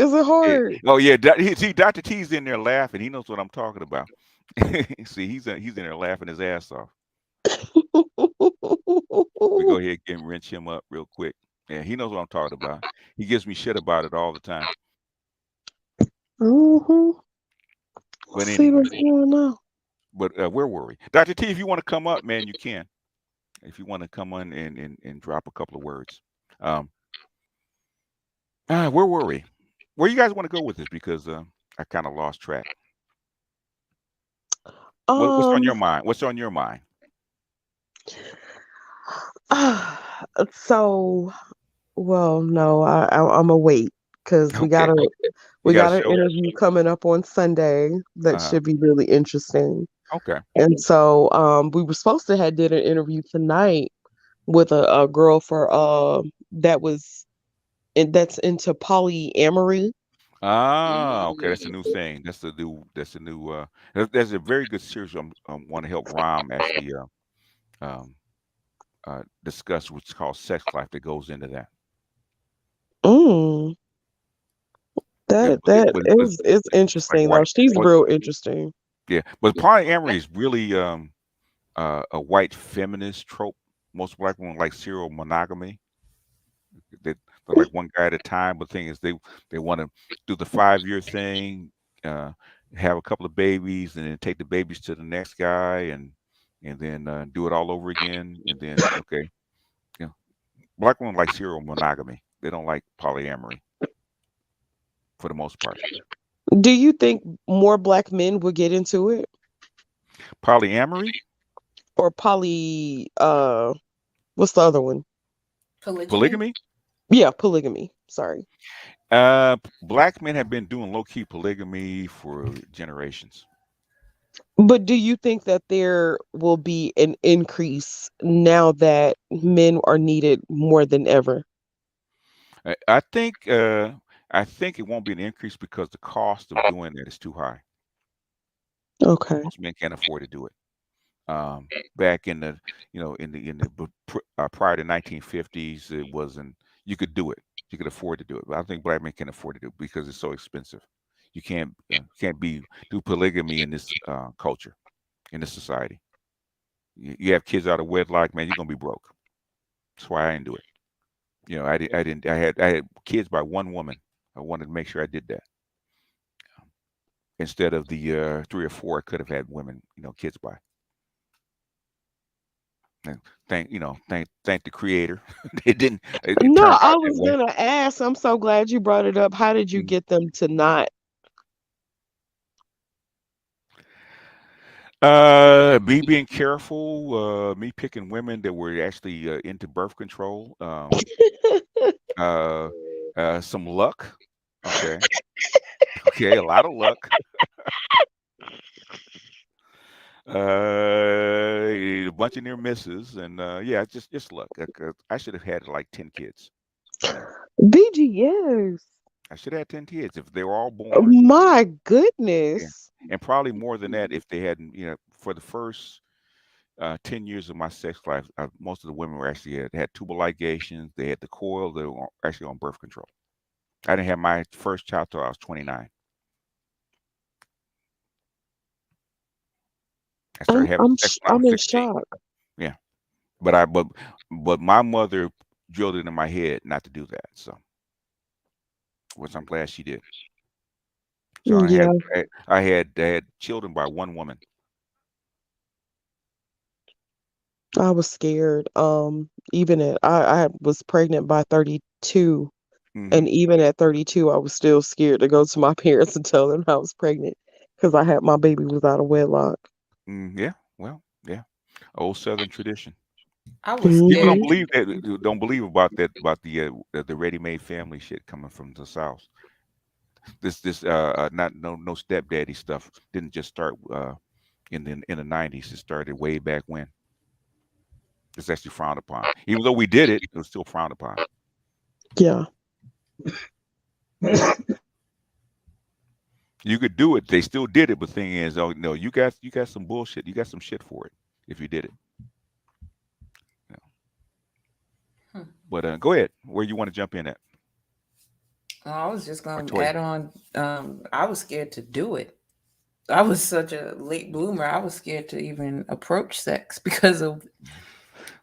Yeah. hard? Oh yeah. See, Dr. T's in there laughing. He knows what I'm talking about. See, he's in there laughing his ass off. We go ahead and wrench him up real quick. Yeah, he knows what I'm talking about. He gives me shit about it all the time. Mm-hmm. But See anyway, what's going on. but where were we? Dr. T, if you want to come up, man, you can. If you want to come on and drop a couple of words. Um, where were we? Where you guys want to go with this? Because I kind of lost track. What's on Um. your mind? What's on your mind? So, well, no, I'm gonna wait because we got Okay, a you we got a got an show. interview coming up on Sunday that Uh-huh. should be really interesting. Okay. And so, we were supposed to have did an interview tonight with a girl for that was that's into polyamory. Ah, okay. That's a new thing. That's a new. There's a very good series. I want to help Rom actually um, discuss, which is called Sex Life, that goes into that. Mm, Yeah, that but is it's like interesting though. white. She's But real interesting. yeah, but polyamory is really a white feminist trope. Most black women like serial monogamy. They're like one guy at a time. But the thing is, they want to do the 5 year thing, uh, have a couple of babies, and then take the babies to the next guy, and then do it all over again. And then okay, you know, black women like serial monogamy. They don't like polyamory for the most part. Do you think more black men would get into it? Polyamory, Or poly what's the other one? Polygyny? polygamy. Yeah, polygamy. Sorry. Black men have been doing low key polygamy for generations. But do you think that there will be an increase now that men are needed more than ever? I, I think uh, I think it won't be an increase because the cost of doing that is too high. Okay. Most men can't afford to do it. Back in the prior to 1950s, it wasn't. You could do it. You could afford to do it. But I think black men can't afford to do it because it's so expensive. You can't do polygamy in this culture, in this society. You have kids out of wedlock, man. You're gonna be broke. That's why I didn't do it. I didn't. I had kids by one woman. I wanted to make sure I did that instead of the three or four I could have had women, kids by. And thank the creator. It No, turned I out that was way. gonna ask. I'm so glad you brought it up. How did you Mm. get them to not? Me being careful, me picking women that were actually into birth control, uh, some luck. Okay, okay, a lot of luck. A bunch of near misses, and yeah, just luck. I should have had like 10 kids. BGS. I should have had 10 kids if they were all born. My Yeah, goodness. and probably more than that if they hadn't. For the first 10 years of my sex life, most of the women were actually had tubal ligations. They had the coil. They were actually on birth control. I didn't have my first child till I was 29. I started having sex when I I'm was in 16. shock. Yeah, but my mother drilled it in my head not to do that. So, which I'm glad she did. So Yeah, I had children by one woman. I was scared. Even I was pregnant by 32, Hmm. and even at 32, I was still scared to go to my parents and tell them I was pregnant because I had my baby was out of wedlock. Yeah. Well, yeah. Old Southern tradition. I was People scared. don't Hmm. believe that. Don't believe about that about the ready-made family shit coming from the South. This not no stepdaddy stuff didn't just start in the 90s. It started way back when. It's actually frowned upon. Even though we did it, it was still frowned upon. Yeah. You could do it. They still did it, but thing is, oh no, you got some bullshit. You got some shit for it if you did it. You know. Hmm. But go ahead. Where you want to jump in at? I was just Or gonna Toya? add on. I was scared to do it. I was such a late bloomer. I was scared to even approach sex because of,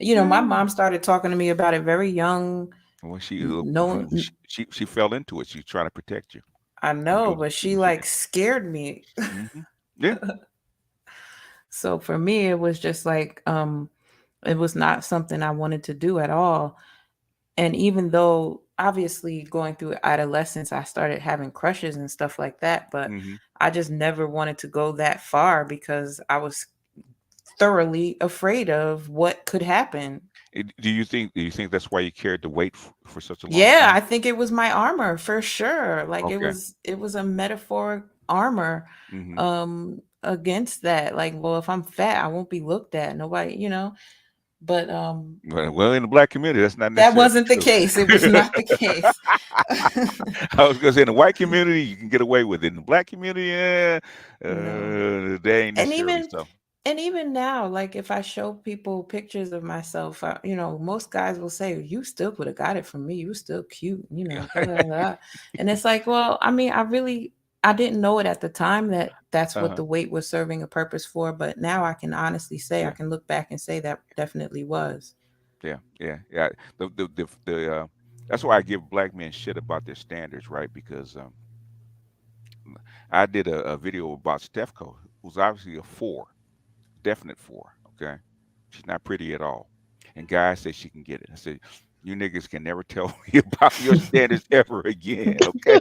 my Yeah. mom started talking to me about it very young. Well, she No, she fell into it. She's trying to protect you. I You know, go. but she like scared me. Yeah. So for me, it was just like, it was not something I wanted to do at all. And even though obviously going through adolescence, I started having crushes and stuff like that, but Hmm. I just never wanted to go that far because I was thoroughly afraid of what could happen. Do you think that's why you carried the weight for such a long Yeah, time? I think it was my armor for sure. Like it Okay. was it was a metaphoric armor Hmm. against that. Like, well, if I'm fat, I won't be looked at. Nobody. But Well, in the black community, that's not that necessarily wasn't the true. case. It was not the case. I was gonna say in the white community you can get away with it. In the black community, yeah, No. they ain't And necessarily even so. and even now, like if I show people pictures of myself, most guys will say, "You still would have got it from me. You were still cute," da, da, da. And it's like, well, I mean, I didn't know it at the time that that's what Uh-huh. the weight was serving a purpose for, but now I can honestly say I Yeah, can look back and say that definitely was. yeah, yeah, yeah. That's why I give black men shit about their standards, right? Because I did a video about Stefco, who's obviously a four, definite four. Okay, she's not pretty at all, and guys say she can get it. I said, You niggas can never tell me about your standards ever again, okay?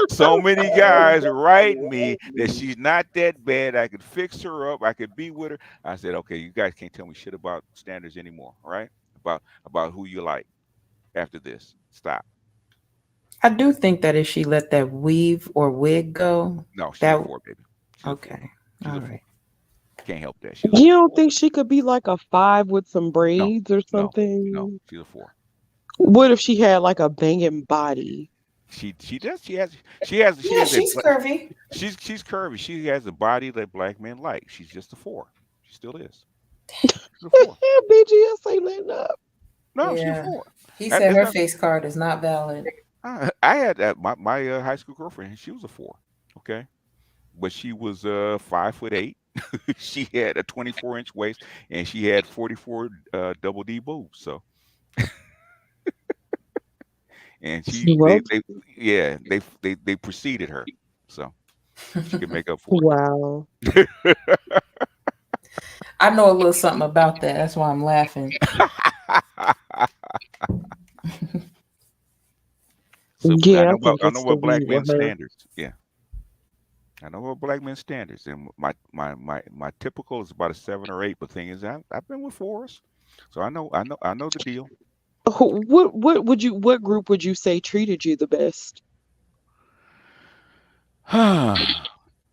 So many guys write me that she's not that bad. I could fix her up. I could be with her. I said, okay, you guys can't tell me shit about standards anymore, all right? About who you like after this. Stop. I do think that if she let that weave or wig go, No, she's a that four, baby. She's a four. okay. She's All a four. right. Can't help that. She's a You four. don't think she could be like a 5 with some No, braids or no, something? she's a four. What if she had like a banging body? She does. She Yeah, has a she's curvy. she's curvy. She has a body that black men like. She's just a four. She still is. She's a four. BGS ain't letting up. No, she's a Yeah. four. He And said it's her not, face card is not valid. I had that my high school girlfriend. She was a four. Okay, but she was 5'8". She had a 24-inch waist, and she had 44 double D boobs. So, and Well, they yeah they preceded her, so she could make up for wow. it. I know a little something about that. That's why I'm laughing. So Yeah, I think I know it's the what black weed with men's her. standards. Yeah, I know what black men's standards, and my typical is about a 7 or 8. But thing is, I've been with fours, so I know the deal. What group would you say treated you the best?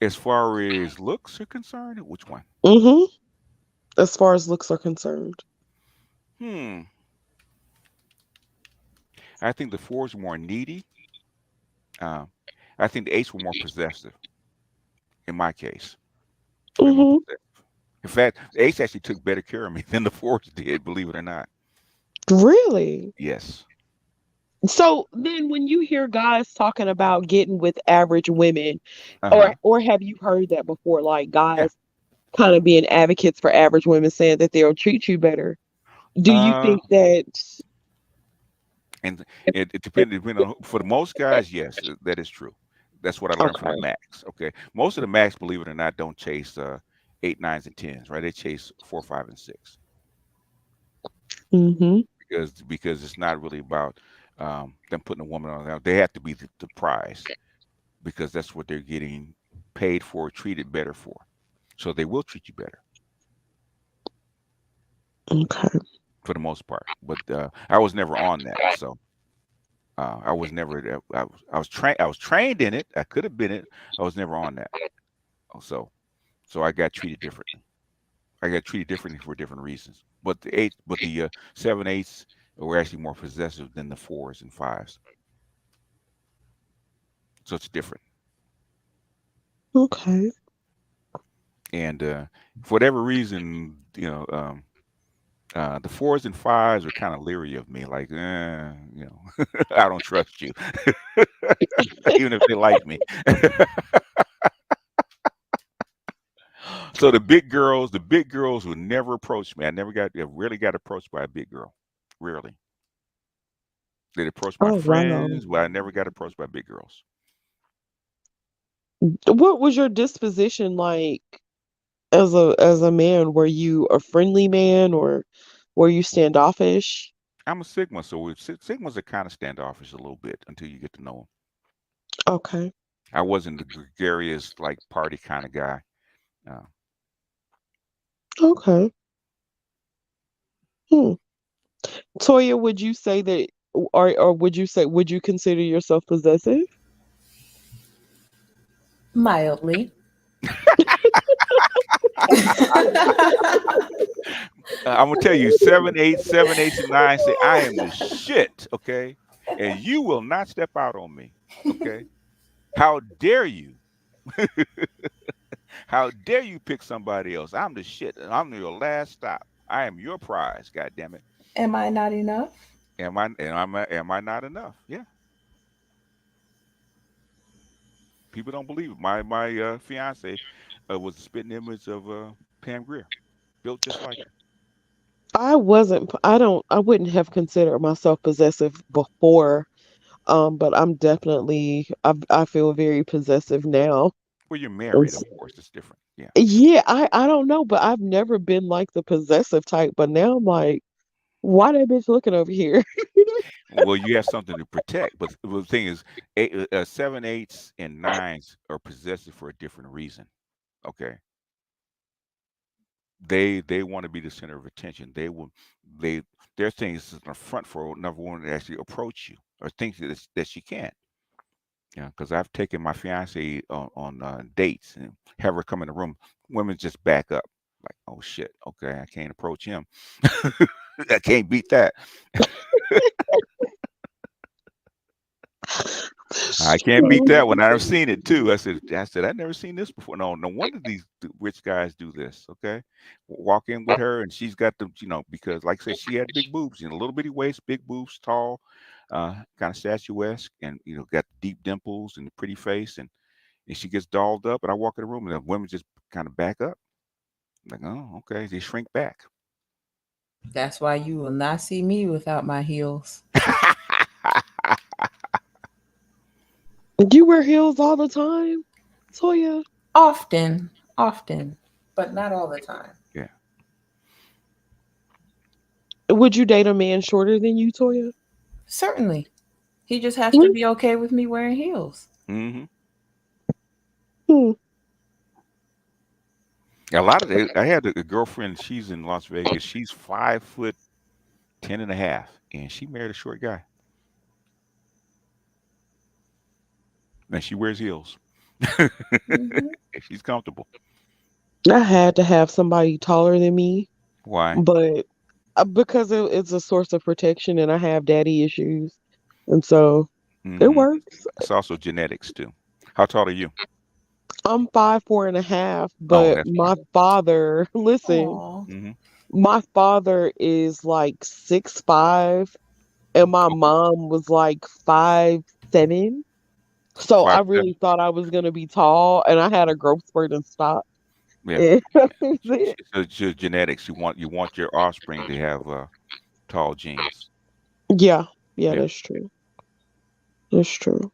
As far as looks are concerned, which one? Mm-hmm. As far as looks are concerned. Hmm. I think the fours were more needy. Uh, I think the eights were more possessive. In my case, way more Mm-hmm. possessive. In fact, the eights actually took better care of me than the fours did. Believe it or not. Really? Yes. So then when you hear guys talking about getting with average women, Uh huh. or have you heard that before? Like Yeah. guys kind of being advocates for average women saying that they'll treat you better. Do you Uh, think that and it depends on for the most guys. Yes, that is true. That's what I learned from the okay. max. Okay, most of the max, believe it or not, don't chase eight, nines, and tens. Right? They chase 4, 5, and 6 Mm-hmm. because it's not really about them putting a woman on them. They have to be the prize because that's what they're getting paid for, treated better for. So they will treat you better Okay. for the most part. But I was never on that, so I was never. I was trained in it. I could have been it. I was never on that. So I got treated differently. I got treated differently for different reasons. But the 7/8s were actually more possessive than the fours and fives. So it's different. Okay. And for whatever reason, the fours and fives are kind of leery of me. Like, I don't trust you, even if they like me. So the big girls would never approach me. I rarely got approached by a big girl. Rarely. They'd approach my Oh wow. friends, but I never got approached by big girls. What was your disposition like as a man? Were you a friendly man or were you standoffish? I'm a Sigma, so Sigmas are kind of standoffish a little bit until you get to know them. Okay. I wasn't the gregarious, like party kind of guy. Uh, Okay. Hmm. Toya, would you say that or would you consider yourself possessive? Mildly. I'm gonna tell you, 7/8, 7/8, and 9 say I am the shit, okay, and you will not step out on me, okay? How dare you? How dare you pick somebody else? I'm the shit. I'm your last stop. I am your prize. God damn it. Am I not enough? Am I not enough? Yeah. People don't believe it. My fiance was a spitting image of Pam Grier, built just like her. I wouldn't have considered myself possessive before. But I feel very possessive now. Well, you're married, It's- of course. It's different. Yeah. yeah, I don't know, but I've never been like the possessive type, but now I'm like, Why that bitch looking over here? Well, you have something to protect, but the thing is, 7/8 and 9s are possessive for a different reason. Okay, they want to be the center of attention. They their thing is in the front for number one to actually approach you or think that she can. Yeah, because I've taken my fiance on dates and have her come in the room. Women just back up, like, oh shit, okay, I can't approach him. I can't beat that. I can't beat that one. I've seen it too. I said, I've never seen this before. No, no wonder these rich guys do this. Okay, walk in with her, and she's got the, because like I said, she had big boobs, little bitty waist, big boobs, tall, kind of statuesque, and got deep dimples and a pretty face, and she gets dolled up, and I walk in the room, and the women just kind of back up, like, oh, okay, they shrink back. That's why you will not see me without my heels. You wear heels all the time, Toya? Often, but not all the time. Yeah. Would you date a man shorter than you, Toya? Certainly. He just has to be okay with me wearing heels. Hmm. Hmm. I had a girlfriend. She's in Las Vegas. She's 5'10" and a half, and she married a short guy. And she wears heels. Hmm. She's comfortable. I had to have somebody taller than me, Why? but because it's a source of protection and I have daddy issues. And so it Hmm. works. It's also genetics too. How tall are you? I'm 5'4.5", Oh, but that's my father, listen, Aw. hmm my father is like 6'5", and my mom was like 5'7". So I five really seven. thought I was gonna be tall, and I had a growth spurt and stopped. Yeah, And that's it. it's just genetics. You want your offspring to have tall genes. Yeah, yeah, Yeah, that's true. That's true.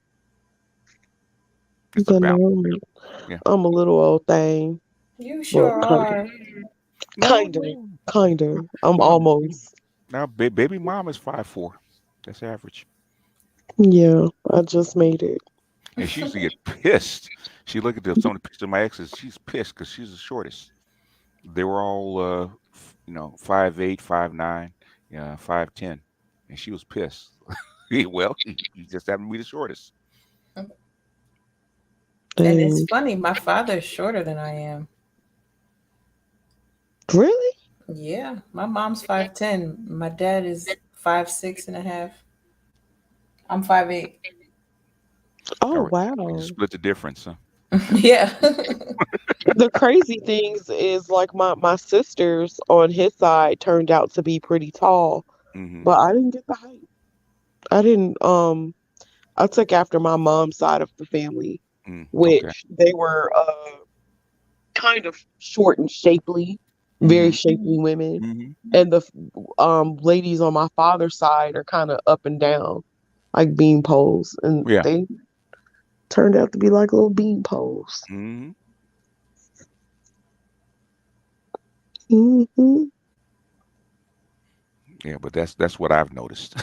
it's a But no, balance. I'm Yeah. I'm a little old thing. You Well, sure are. No, kind of, no, kind of. I'm no. almost. Now, baby mom is 5'4". That's average. Yeah, I just made it. And she used to get pissed. She looked at some of the pictures of my exes. She's pissed because she's the shortest. They were all, 5'8", 5'9", yeah, 5'10", and she was pissed. Well, you just happen to be the shortest. And it's And funny, my father's shorter than I am. really? Yeah, my mom's 5'10". My dad is 5'6.5". I'm 5'8". Oh All right, you wow. split the difference, huh? Yeah. The crazy things is like my sisters on his side turned out to be pretty tall, Hmm. but I didn't get the height. I didn't I took after my mom's side of the family, Okay. which they were kind of short and shapely, very Hmm. shapely women. Hmm. And the ladies on my father's side are kind of up and down, like bean poles, and Yeah. they turned out to be like little bean poles. Hmm. Hmm. Yeah, but that's what I've noticed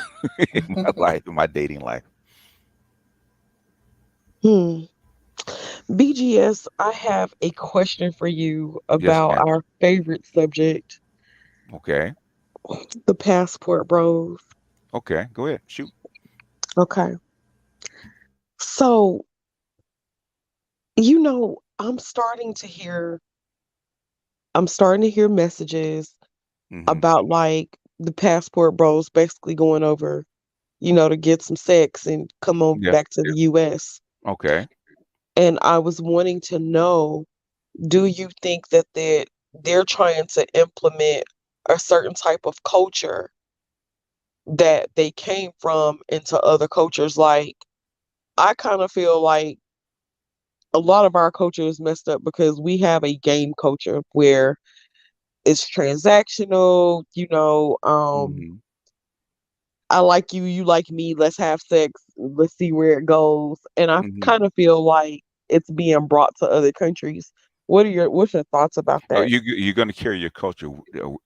in my life, in my dating life. Hmm. BGS, I have a question for you Yes, about ma'am. our favorite subject, Okay. the passport bros. Okay. Go ahead. Shoot. Okay. So, I'm starting to hear messages Hmm. about like the passport bros basically going over, to get some sex and come on Yeah. back to the US. Okay. And I was wanting to know, do you think that they're trying to implement a certain type of culture that they came from into other cultures? Like, I kind of feel like a lot of our culture is messed up because we have a game culture where it's transactional, Hmm. I like you, you like me, let's have sex, let's see where it goes. And I Hmm. kind of feel like it's being brought to other countries. What's your thoughts about that? You're going to carry your culture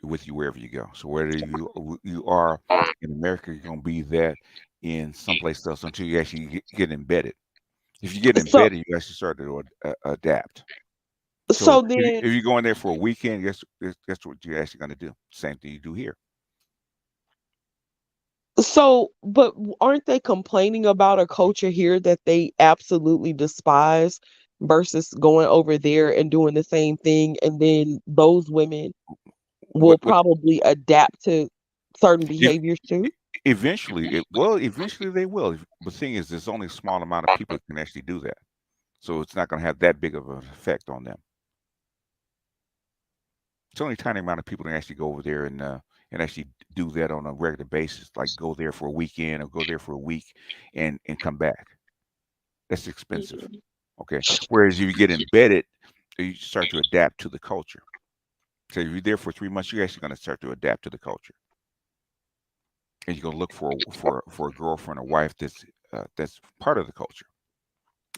with you wherever you go. So whether you are in America, you're going to be that in someplace else until you actually get embedded. If you get So embedded, you actually start to adapt. So so then if you go in there for a weekend, guess what you're actually going to do? Same thing you do here. but aren't they complaining about a culture here that they absolutely despise versus going over there and doing the same thing, and then those women will What probably adapt to certain e- behaviors too? eventually they will. The thing is, there's only a small amount of people that can actually do that, so it's not going to have that big of an effect on them. It's only a tiny amount of people that actually go over there and actually do that on a regular basis, like go there for a weekend or go there for a week and come back. That's expensive. Mhm. Okay. Whereas if you get embedded, you start to adapt to the culture. So if you're there for 3 months, you're actually going to start to adapt to the culture, and you're going to look for a girlfriend or wife that's part of the culture.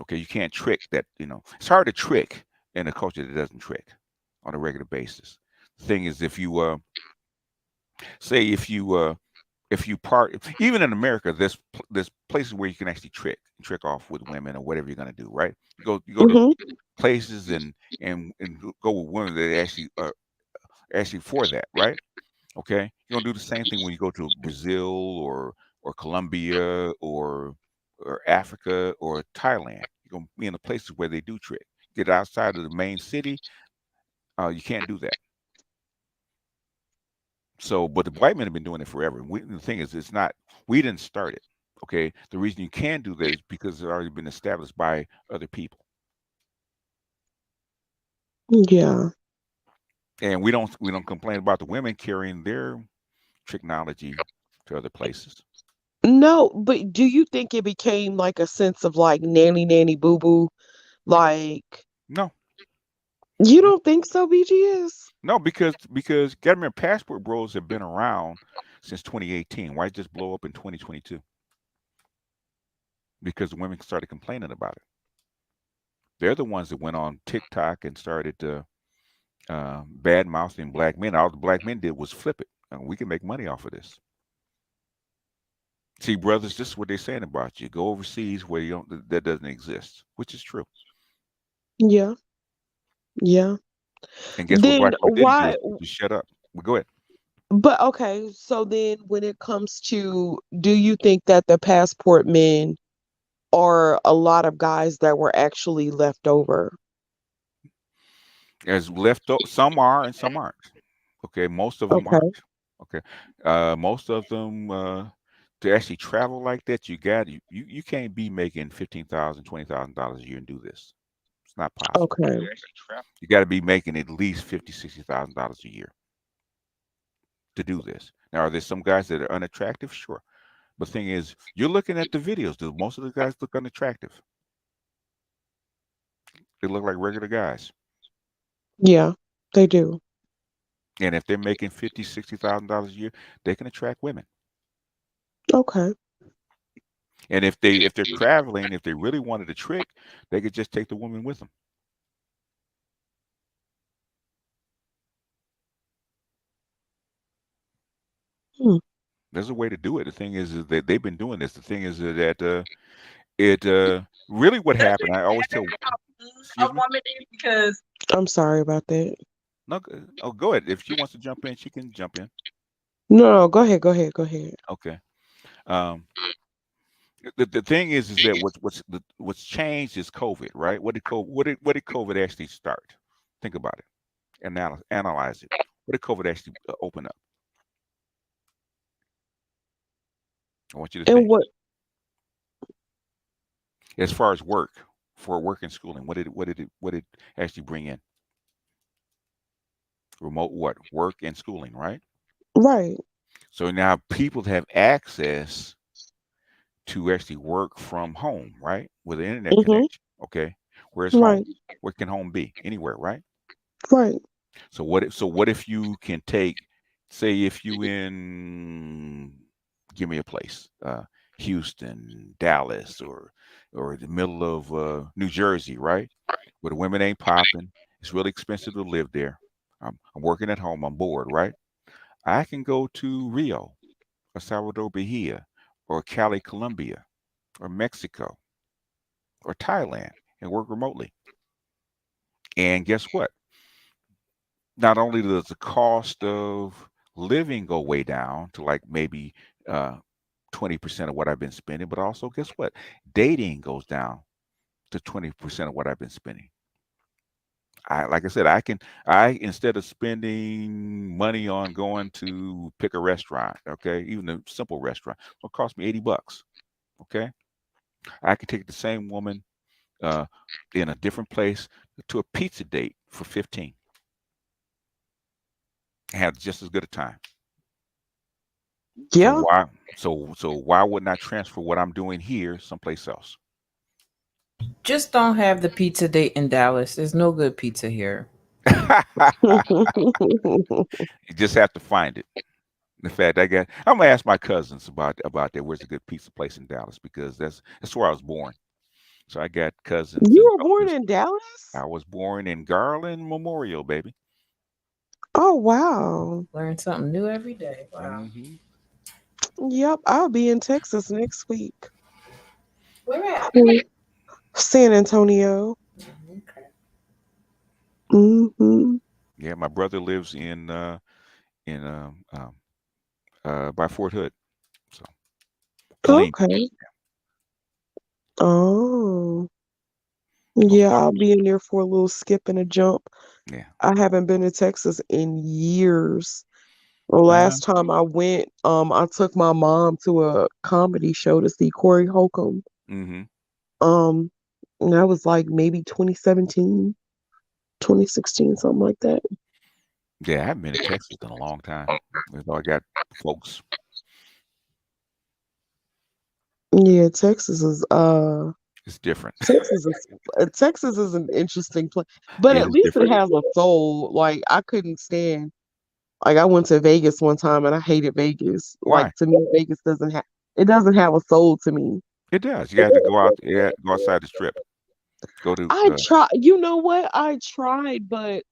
Okay, you can't trick that. It's hard to trick in a culture that doesn't trick on a regular basis. The thing is, if you say if you part even in America, there's places where you can actually trick off with women or whatever you're going to do, right? You go to Mhm. places and go with women that actually are actually for that, right? Okay, you're gonna do the same thing when you go to Brazil or Colombia or Africa or Thailand. You're gonna be in the places where they do trick. Get outside of the main city, you can't do that. So, but the white men have been doing it forever. The thing is, it's not we didn't start it. Okay, the reason you can do that is because it's already been established by other people, Yeah. and we don't complain about the women carrying their technology to other places. No, but do you think it became like a sense of like nanny boo boo? Like, No, you don't think so, BGS? no, because gotta remember, passport bros have been around since 2018. Why just blow up in 2022? Because the women started complaining about it. They're the ones that went on TikTok and started bad mouthing black men. All the black men did was flip it. We can make money off of this. See, brothers, this is what they're saying about you. Go overseas where you don't that doesn't exist, which is true. Yeah, yeah. And guess what Then black men didn't do? why? Just shut up. Well, go ahead. But okay, so then when it comes to, do you think that the passport men are a lot of guys that were actually left over? As some are and some aren't. Okay, most of them Okay, aren't. Okay, most of them to actually travel like that, you can't be making $15,000, $20,000 a year and do this. It's not possible. okay. You got to be making at least $50,000, $60,000 a year to do this. Now, are there some guys that are unattractive? Sure, but the thing is, you're looking at the videos. Do most of the guys look unattractive? They look like regular guys. Yeah, they do. And if they're making $50,000, $60,000 a year, they can attract women. Okay. And if they're traveling, if they really wanted a trick, they could just take the woman with them. Hmm. There's a way to do it. The thing is that they've been doing this. The thing is that it really what happened. I always tell. Excuse me. I'm sorry about that. No, oh, go ahead. If she wants to jump in, she can jump in. No, no, go ahead, go ahead, go ahead. Okay. Um, the thing is that what's changed is COVID, right? What did COVID actually start? Think about it and analyze it. What did COVID actually open up? I want you to And think. what? As far as work and schooling, what did actually bring in? Remote work and schooling, right? Right. So now people have access to actually work from home, right? With an internet Mm-hmm. connection. Okay. Where's home? Right. Where can home be? Anywhere, right? Right. So what if you can take, say if you in, give me a place, Houston, Dallas, or the middle of New Jersey, right? Where the women ain't popping It's really expensive to live there. I'm working at home. I'm bored, right? I can go to Rio or Salvador Bahia or Cali, Colombia or Mexico or Thailand and work remotely. And guess what? Not only does the cost of living go way down to like maybe 20% of what I've been spending, but also guess what? Dating goes down to 20% of what I've been spending. Like I said, I instead of spending money on going to pick a restaurant, okay, even a simple restaurant, it'll cost me $80. Okay. I can take the same woman uh in a different place to a pizza date for 15 and have just as good a time. So Yeah. why wouldn't I transfer what I'm doing here someplace else? Just don't have the pizza date in Dallas. There's no good pizza here. You just have to find it. In fact, I'm gonna ask my cousins about that. Where's a good pizza place in Dallas? Because that's where I was born. So I got cousins You and were born uncles. in Dallas? I was born in Garland Memorial, baby. Oh, wow. Learn something new every day. Wow. Hmm. Yep, I'll be in Texas next week. Where at? San Antonio. Okay. Hmm. Yeah, my brother lives in by Fort Hood. So Killeen. Okay. Oh, Most yeah, of I'll be in there for a little skip and a jump. yeah. I haven't been to Texas in years. The Uh, last time I went, I took my mom to a comedy show to see Corey Holcomb. mm-hmm. Um, and that was like maybe 2017, 2016, something like that. Yeah, I haven't been to Texas in a long time. I got folks. Yeah, It's different. Texas is an interesting place, but It at is least it different. has a soul. Like I couldn't stand. Like I went to Vegas one time and I hated Vegas. Like Why? to me, Vegas doesn't have a soul to me. It does. You have to go out. Yeah, go outside the strip. Go to. I try. You know what? I tried, but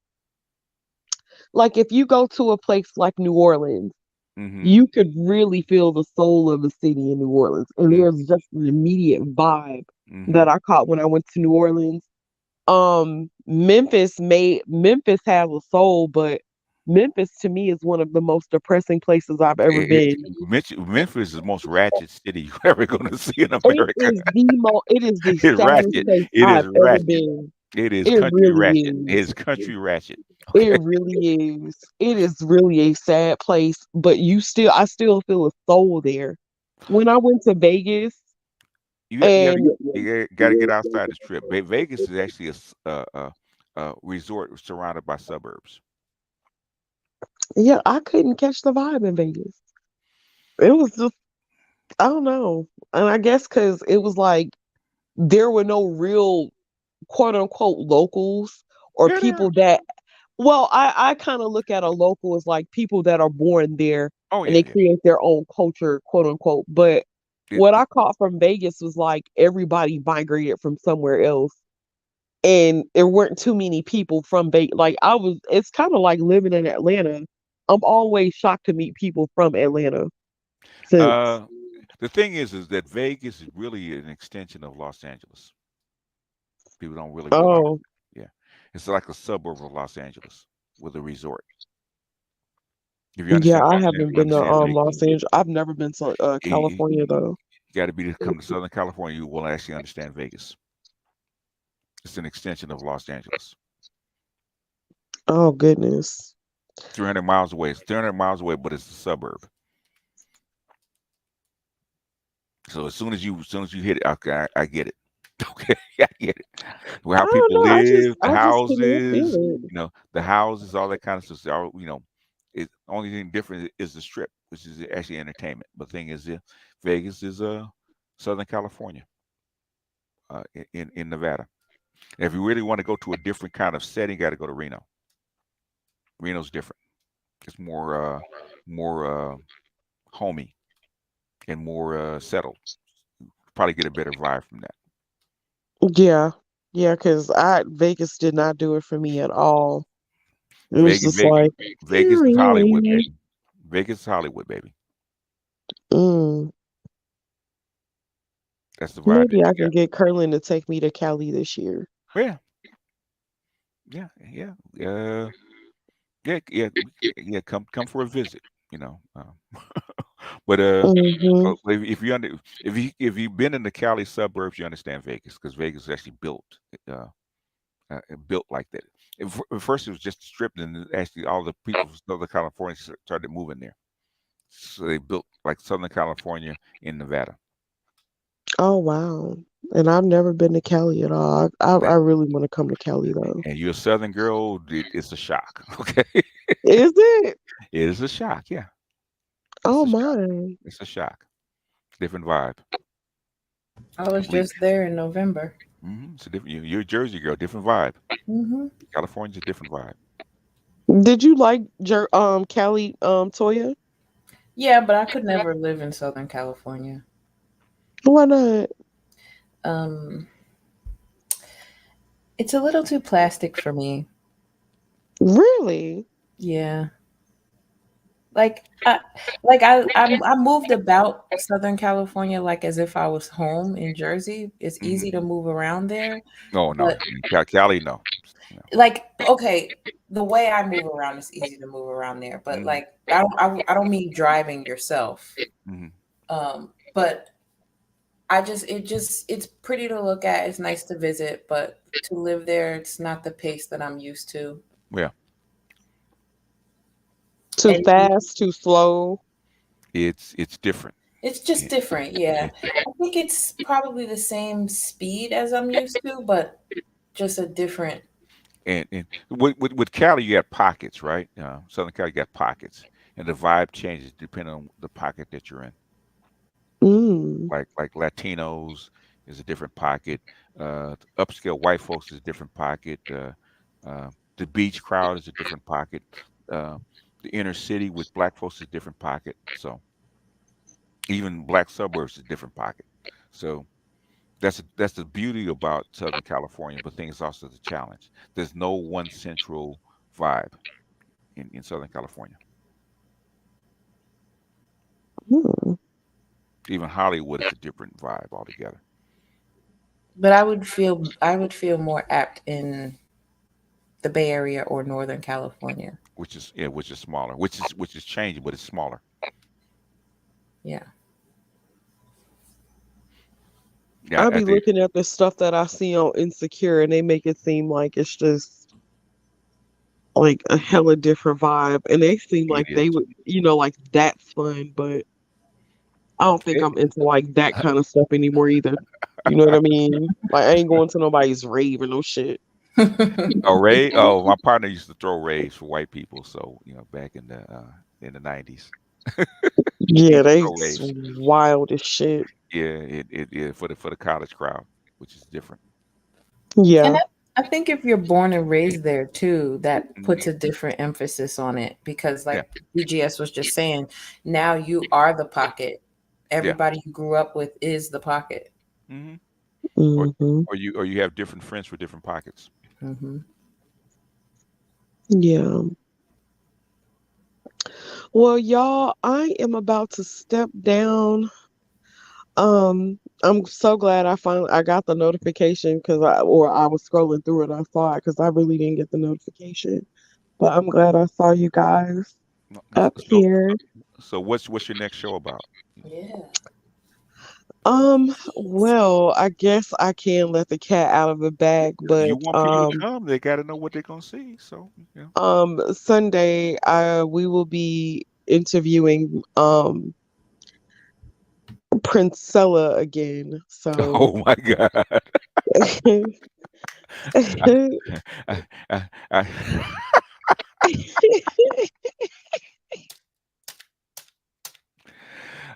like if you go to a place like New Orleans, Mm-hmm. you could really feel the soul of the city in New Orleans, and there's just an immediate vibe Mm-hmm. that I caught when I went to New Orleans. Memphis has a soul, but Memphis to me is one of the most depressing places I've ever been. Memphis is the most ratchet city you're ever going to see in It America. is it is the It's saddest ratchet. place It is I've ever ratchet. been. It is It country really ratchet. is. It's country ratchet. It Okay. really is. It is really a sad place, but I still feel a soul there. When I went to Vegas and You got to get outside the strip. Vegas is actually a resort surrounded by suburbs. yeah, I couldn't catch the vibe in Vegas. It was just I don't know. And I guess because it was like there were no real quote unquote locals or Yeah, there. people that well, I kind of look at a local as like people that are born there Oh and yeah, they yeah. create their own culture, quote unquote. But It, what it, I caught from Vegas was like everybody migrated from somewhere else. And there weren't too many people from Vegas. It's kind of like living in Atlanta. I'm always shocked to meet people from Atlanta since, uh, the thing is that Vegas is really an extension of Los Angeles. People don't really realize. oh, Yeah, it's like a suburb of Los Angeles with a resort. If you yeah, understand I what I'm saying, haven't if you been to understand Vegas, Los Angeles. I've never been to you California though. got to be to come to Southern California. You will actually understand Vegas. It's an extension of Los Angeles. Oh goodness. 300 miles away. It's 300 miles away, but it's a suburb. So as soon as you hit it, okay, I get it. Okay, I get it. Well, I how don't people know. live, the I just couldn't feel houses, it. the houses, all that kind of stuff. It only thing different is the strip, which is actually entertainment. But the thing is, Vegas is Southern California, in Nevada. And if you really want to go to a different kind of setting, you got to go to Reno. Reno's different. It's more homey and more settled. Probably get a better vibe from that. Yeah. Yeah, because Vegas did not do it for me at all. It was Vegas, just like, Vegas is Hollywood, baby. Vegas is Hollywood, baby. mm, That's the vibe maybe that I you can got. get Curlin to take me to Cali this year. Yeah, yeah, yeah, yeah. Come for a visit. You know. But Hmm. if you if you've been in the Cali suburbs, you understand Vegas because Vegas is actually uh, built like that. First, it was just a strip, and then actually all the people from Southern California started moving there. So they built like Southern California in Nevada. Oh wow. And I've never been to Cali at all. I That, really want to come to Cali though. and you're a Southern girl, it's a shock. Okay, Is it? it is a shock. Yeah, it's Oh a shock. my. It's a shock. Different vibe. I was Complete. just there in November. It's a different. You're a Jersey girl. Different vibe. Hmm. California's a different vibe. Did you like Cali Toya? Yeah, but I could never live in Southern California. Why not? Um, it's a little too plastic for me. Really? Yeah. I moved about Southern California like as if I was home in Jersey. It's Hmm easy to move around there, Oh no, but Cali, no. No. okay, the way I move around is easy to move around there, but hmm I don't mean driving yourself. hmm But it's pretty to look at. It's nice to visit, but to live there, it's not the pace that I'm used to. Yeah, Too And fast, too slow? it's different. it's just It, different, yeah. it, I think it's probably the same speed as I'm used to, but just a different. and with Cali, you got pockets, right? Southern Cali, you got pockets, and the vibe changes depending on the pocket that you're in. Mm. Like Latinos is a different pocket. Upscale white folks is a different pocket. The beach crowd is a different pocket. Uh, the inner city with black folks is a different pocket. So even black suburbs is a different pocket. So that's the beauty about Southern California, but I think it's also the challenge. There's no one central vibe in Southern California. Hmm. Even Hollywood is a different vibe altogether, But I would feel more apt in the Bay Area or Northern California. which is smaller, which is changing, but it's smaller. Yeah. Yeah, I I be think looking at the stuff that I see on Insecure and they make it seem like it's just like a hella different vibe. And they seem it like is. they would, like that's fun, but I don't think It, I'm into like that kind of stuff anymore either. You know what I mean? Like I ain't going to nobody's rave or no shit. oh, Ray. Oh, my partner used to throw raves for white people. So back in the '90s, he Yeah, used to they throw raves. wild as shit. Yeah, it for the college crowd, which is different. And Yeah. I think if you're born and raised there too, that Mhm. puts a different emphasis on it because, Yeah, like BGS was just saying, now you are the pocket. yeah. Everybody you grew up with is the pocket. hmm Or Hmm. or you have different friends for different pockets. Hmm. Yeah. Well, y'all, I am about to step down. I'm so glad I got the notification because I was scrolling through it. I saw it because I really didn't get the notification. But I'm glad I saw you guys No, up So here. so what's your next show about? Yeah. Well, I guess I can let the cat out of the bag, You but want people to come, they got to know what they're gonna see. So Sunday we will be interviewing Princella again. So oh my God. I, I,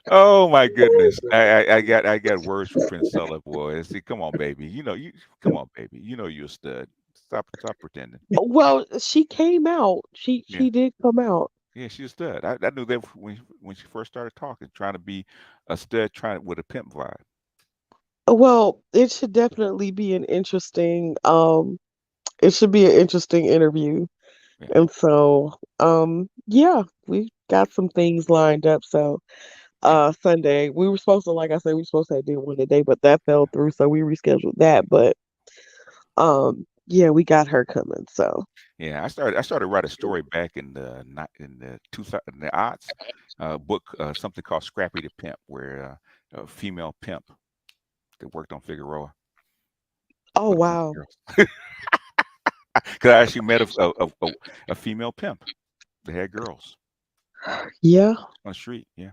oh my goodness. I got words for Prince Stella, boy. See, come on, baby. You come on, baby. You're a stud. Stop pretending. Well, she came out. She Yeah. she did come out. Yeah, she's a stud. I knew that when she first started talking, trying to be a stud, trying with a pimp vibe. Well, it should definitely be an interesting it should be an interesting interview. Yeah. And so yeah, we got some things lined up. So Sunday we were supposed to, like I said, we were supposed to do one today, but that fell through, so we rescheduled that. But yeah, we got her coming. So Yeah, I started to write a story back in the in the 2000 in the aughts, book something called Scrappy the Pimp, where a female pimp that worked on Figueroa oh with a bunch of wow. girls. Because I actually met a female pimp that had girls Yeah. on the street. Yeah,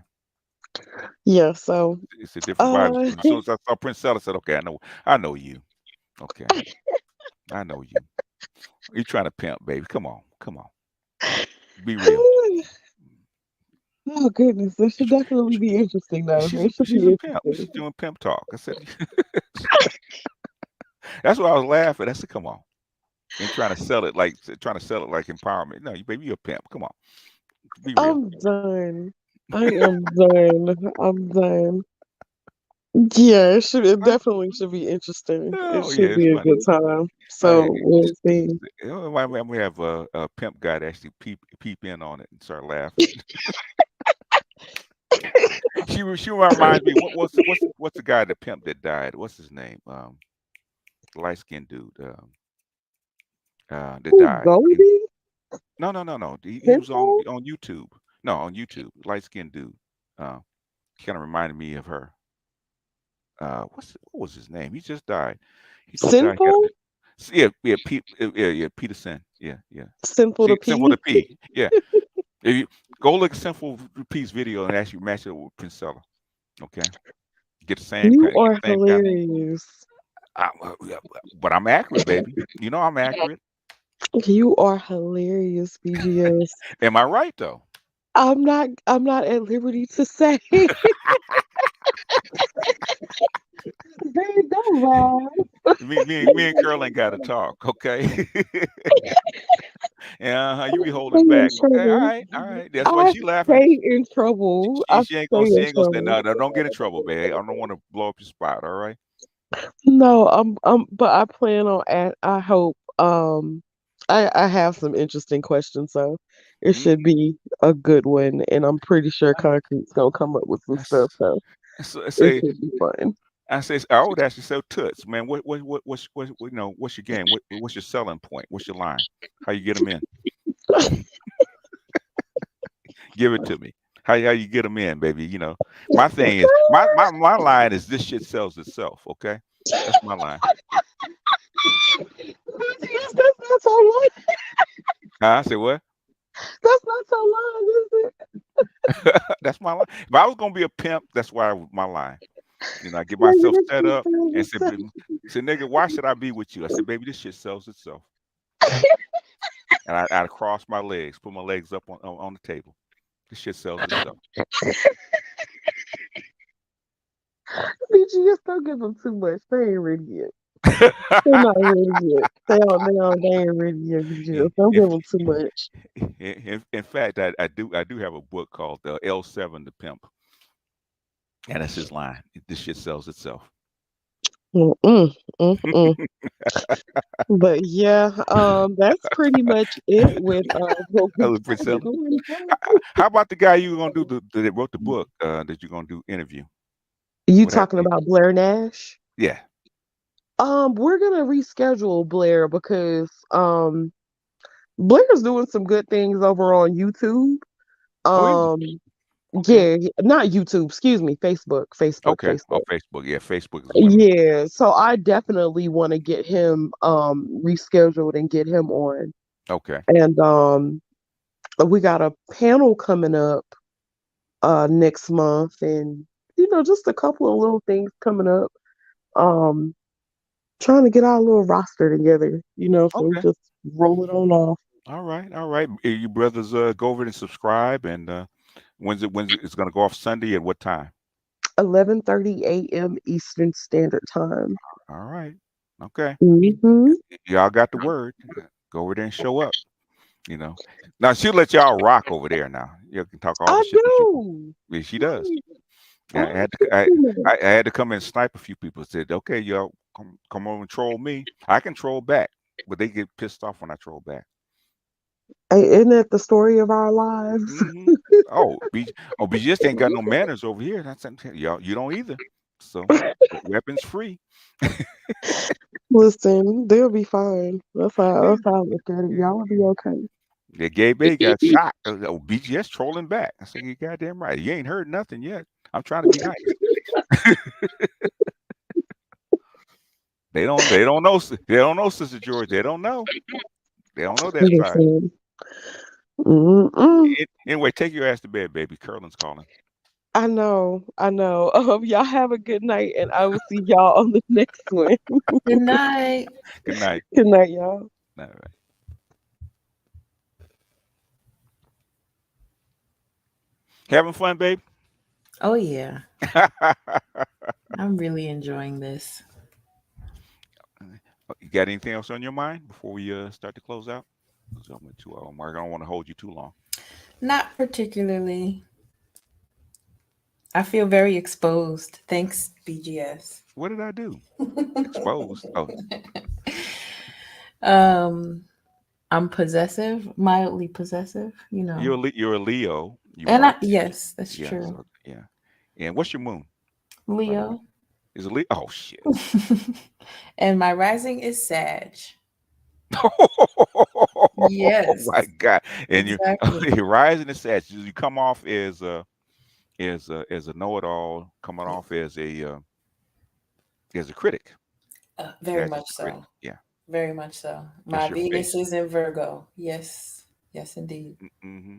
Yeah. So it's a different vibe. uh As soon as I saw Prince Stella, I said, "Okay, I know you. Okay, I know you. You trying to pimp, baby? Come on, be real." oh goodness, this should definitely be interesting though. It should She's be a pimp. interesting. She's doing pimp talk. I said, that's why I was laughing. I said, "Come on." And trying to sell it like empowerment. No, you baby, you're a pimp. Come on, be real. I'm done. I am done. I'm done. Yeah, it Huh? definitely should be interesting. It Oh yeah, should it's be a funny. good time. Hey, So we'll see. we have a pimp guy to actually peep in on it and start laughing. She reminds me. What's the guy, the pimp that died? What's his name? Light skinned dude. That Who, died. Goldie? No. He was Simple? on YouTube. No, on YouTube. Light skinned dude. Uh, kind of reminded me of her. What was his name? He just died. He just died. Simple? Yeah, Peterson. Yeah. Simple to Simple to P? P. Yeah. If you go look at Simple P's video and actually match it with Princella, okay? Get the same You kind. Get are the same kind. hilarious. Yeah, but I'm accurate, baby. You know I'm accurate. You are hilarious, BGS. Am I right though? I'm not at liberty to say. They don't laugh. Me and Curl ain't got to talk, okay? Yeah, you be Stay holding in back. Okay, trouble. all right. That's why I she laughing. stay in trouble. I She ain't stay gonna in she ain't gonna say trouble. no. No, don't get in trouble, babe. I don't want to blow up your spot. All right. No, but I plan on I hope I have some interesting questions, so it Mm, should be a good one, and I'm pretty sure Concrete's gonna come up with some stuff, that's- so I it say should be fun. I would ask you, so Toots, man, what's your game? What's your selling point? What's your line? How you get them in? Give it to me. How you get them in, baby? My thing is my line is this shit sells itself. Okay, that's my line. Yes, that's not so long. I say what? That's not so long, is it? That's my line. If I was gonna be a pimp, that's why my line. I get Maybe myself this set is up and so said, say, nigga, why should I be with you? I said, baby, this shit sells itself. And I cross my legs, put my legs up on the table. This shit sells itself. BGS, don't give them too much. They ain't ready yet. They're not ready yet. They ain't ready yet, BGS. Don't if, give them too much. in fact, I do have a book called L7 the Pimp. And that's his line. This shit sells itself. Mm-mm, mm-mm. But yeah, that's pretty much it with what we Hello, got Priscilla. going How on. how about the guy you gonna do that wrote the book that you're gonna do interview? You What happened talking to about Blair Nash? you? Yeah. We're gonna reschedule Blair because Blair's doing some good things over on YouTube. Oh, is it? Um, Okay. yeah, not YouTube, excuse me, Okay. Oh, Facebook. Facebook. Yeah, Facebook is women. Yeah, so I definitely want to get him rescheduled and get him on. Okay. And we got a panel coming up next month, and just a couple of little things coming up. Um Trying to get our little roster together, so we Okay. just roll it on off. All right. All right. You brothers go over and subscribe and when's it's gonna go off Sunday at what time? 11:30 a.m. Eastern Standard Time. All right. Okay. Hmm. Y'all got the word. Go over there and show up. You know. Now she'll let y'all rock over there now. You can talk all the I shit that you want. do. Yeah, she does. Yeah, I had to, I had to come and snipe a few people. Said, okay, y'all come over and troll me. I can troll back, but they get pissed off when I troll back. Hey, isn't that the story of our lives? Hmm. Oh, BGS ain't got no manners over here. That's y'all. You don't either. So weapons free. Listen, they'll be fine. That's how I look at it. Y'all will be okay. The gay bay got shot. Oh, BGS trolling back. I said, you goddamn right. You ain't heard nothing yet. I'm trying to be nice. They don't know. They don't know, Sister George. They don't know. They don't know that side. Listen. Mm-mm. Anyway, take your ass to bed, baby. Curlin's calling. I know. Y'all have a good night, and I will see y'all on the next one. Good night. Good night. Good night, y'all. All right. Having fun, babe? Oh yeah, I'm really enjoying this. You got anything else on your mind before we start to close out? Because I'm at 2 hour mark. I don't want to hold you too long. Not particularly. I feel very exposed. Thanks, BGS. What did I do? Exposed. Oh, I'm possessive, mildly possessive, you know. you're a Leo. You And are. yes, that's Yeah. true. So, yeah. And what's your moon? Leo. Is it Leo? Oh shit. And my rising is Sag. Oh Yes, my God! And exactly. you're rising as such. You come off as a know-it-all, coming off as a critic. Very Sag is much a critic. so. Yeah, Very much so. that's My your Venus face. is in Virgo. Yes. Yes, indeed. Mm-hmm.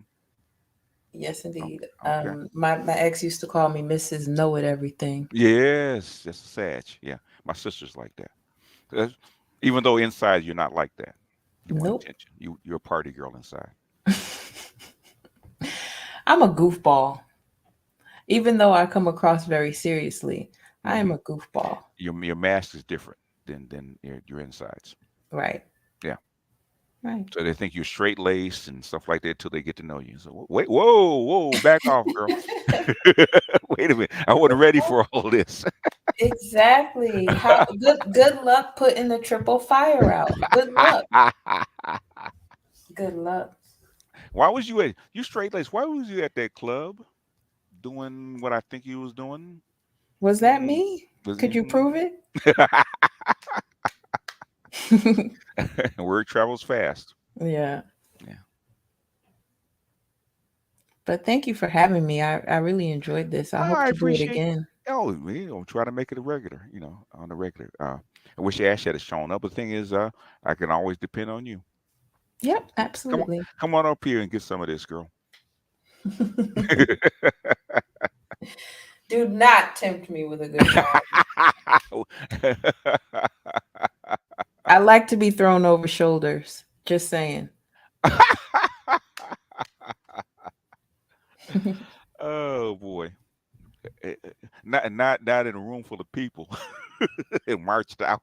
Yes, indeed. Okay. My ex used to call me Mrs. Know It Everything. Yes, that's a Sag. Yeah, my sister's like that. That's- Even though inside you're not like that. You want Nope. attention. You're a party girl inside. I'm a goofball. Even though I come across very seriously, I am Hmm. a goofball. Your mask is different than your insides. Right. Yeah. Right. So they think you're straight laced and stuff like that till they get to know you. So wait, whoa, back off, girl. Wait a minute, I wasn't ready for all this. Exactly. How good luck putting the triple fire out. Good luck. Good luck. Why was you straight laced? Why was you at that club doing what I think you was doing? Was that Mm, me? was Could you mhm. prove it? Word travels fast. Yeah. Yeah. But thank you for having me. I really enjoyed this. I Oh, hope I to do it appreciate. again. Oh, we gonna try to make it a regular. On the regular. I wish Ash had shown up. But the thing is, I can always depend on you. So Yep, come on, absolutely. come on up here and get some of this, girl. Do not tempt me with a good time. I like to be thrown over shoulders. Just saying. Oh boy. Not in a room full of people. It marched out.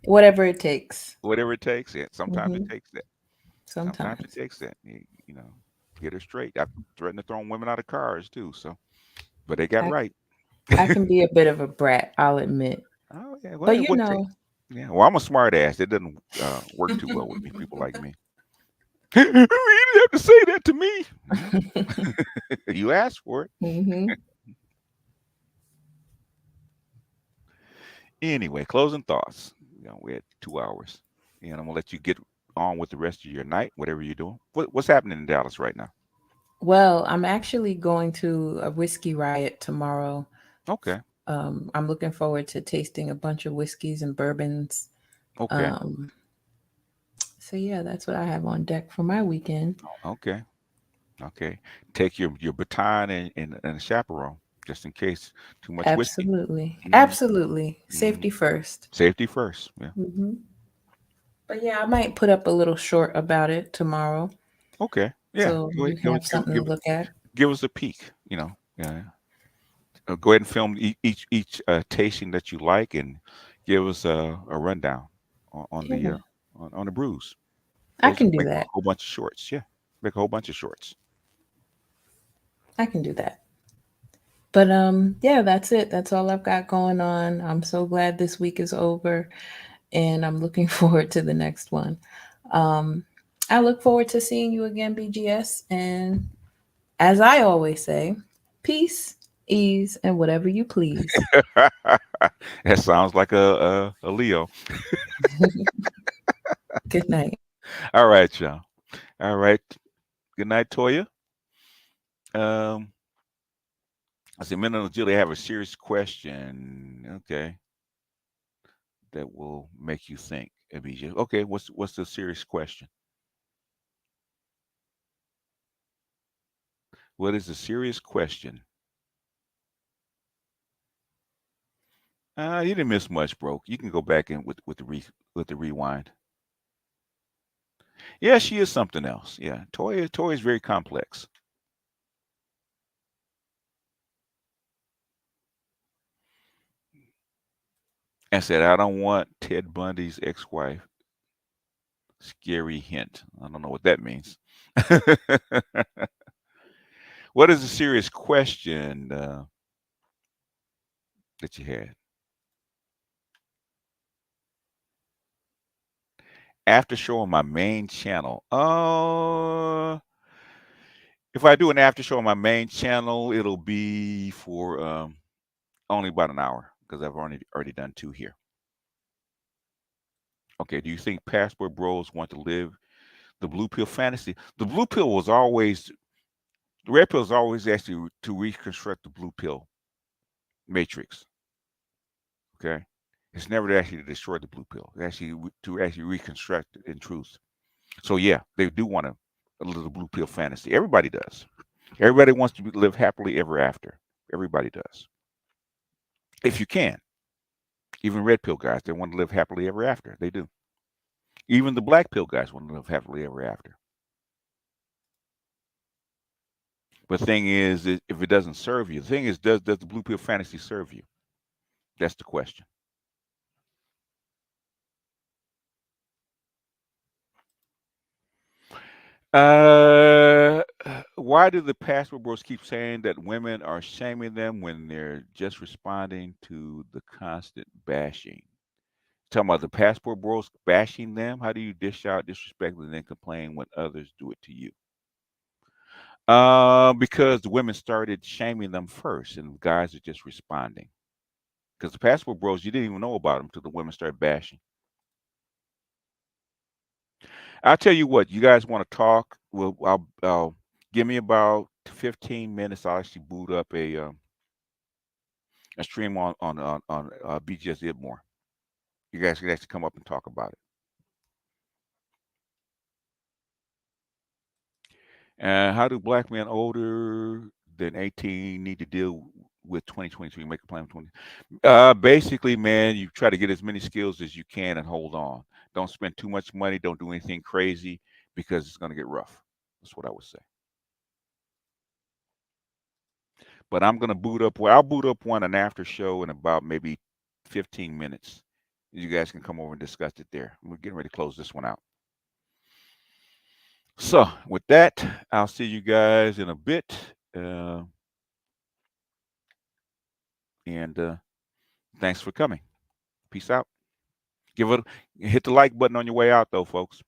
Whatever it takes. Whatever it takes. It. Sometimes it Hmm. takes that. Sometimes it Sometimes. takes that. Get her straight. I've threatened to throw women out of cars too. So, but they got I, right. I can be a bit of a brat, I'll admit. Oh yeah. Well, But it you wouldn't take. know, Yeah. Well, I'm a smart ass. It doesn't work too well with me. People like me. You didn't have to say that to me. You asked for it. hmm Anyway, closing thoughts. We're at 2 hours, and I'm gonna let you get on with the rest of your night, whatever you're doing. What's happening in Dallas right now? well, I'm actually going to a whiskey riot tomorrow. Okay, I'm looking forward to tasting a bunch of whiskeys and bourbons. okay, Um, so yeah, that's what I have on deck for my weekend. okay, okay. Take your baton and a chaperone just in case too much whiskey. Absolutely. Mm, Absolutely. mm. Safety first. Safety first. Yeah. Hmm. But yeah, I might put up a little short about it tomorrow. Okay. Yeah. So Go you ahead, have something to look at. give us a peek. Yeah. Go ahead and film each tasting that you like, and give us a rundown on the Yeah, on the brews. I Those can do make a that. whole bunch of shorts. Yeah, make a whole bunch of shorts. I can do that. But yeah, that's it. That's all I've got going on. I'm so glad this week is over, and I'm looking forward to the next one. Um, I look forward to seeing you again, BGS. And as I always say, peace, ease, and whatever you please. That sounds like a Leo. Good night. All right, y'all. All right. Good night, Toya. Um, I said, Minna Julie, I have a serious question. Okay, that will make you think, Abijah. Okay, what's the serious question? What is the serious question? You didn't miss much, bro. You can go back in with the rewind. Yeah, she is something else. Yeah, Toya is very complex. And said, I don't want Ted Bundy's ex-wife. Scary hint. I don't know what that means. What is the serious question that you had? After show on my main channel. If I do an after show on my main channel, it'll be for only about an hour because I've already done 2 here. Okay, do you think Passport Bros want to live the blue pill fantasy? The blue pill was always, the red pill is always actually to reconstruct the blue pill matrix. Okay, it's never actually to destroy the blue pill. It's actually to actually reconstruct it in truth. So yeah, they do want a little blue pill fantasy. Everybody does. Everybody wants to live happily ever after. Everybody does. If you can. Even red pill guys, they want to live happily ever after. They do. Even the black pill guys want to live happily ever after. But the thing is, if it doesn't serve you, the thing is, does the blue pill fantasy serve you? That's the question. Uh, why do the Passport Bros keep saying that women are shaming them when they're just responding to the constant bashing? Talking about the Passport Bros bashing them? How do you dish out disrespect and then complain when others do it to you? Because the women started shaming them first, and the guys are just responding. Because the Passport Bros, you didn't even know about them until the women started bashing. I'll tell you what, you guys want to talk? Well, I'll give me about 15 minutes. I'll actually boot up a stream on BGS Idmore. You guys can actually come up and talk about it. How do black men older than 18 need to deal with 2023? Make a plan for 20. Basically, man, you try to get as many skills as you can and hold on. Don't spend too much money. Don't do anything crazy because it's going to get rough. That's what I would say. But I'm going to boot up. Well, I'll boot up an after show in about maybe 15 minutes. You guys can come over and discuss it there. We're getting ready to close this one out. So with that, I'll see you guys in a bit. And thanks for coming. Peace out. Hit the like button on your way out, though, folks.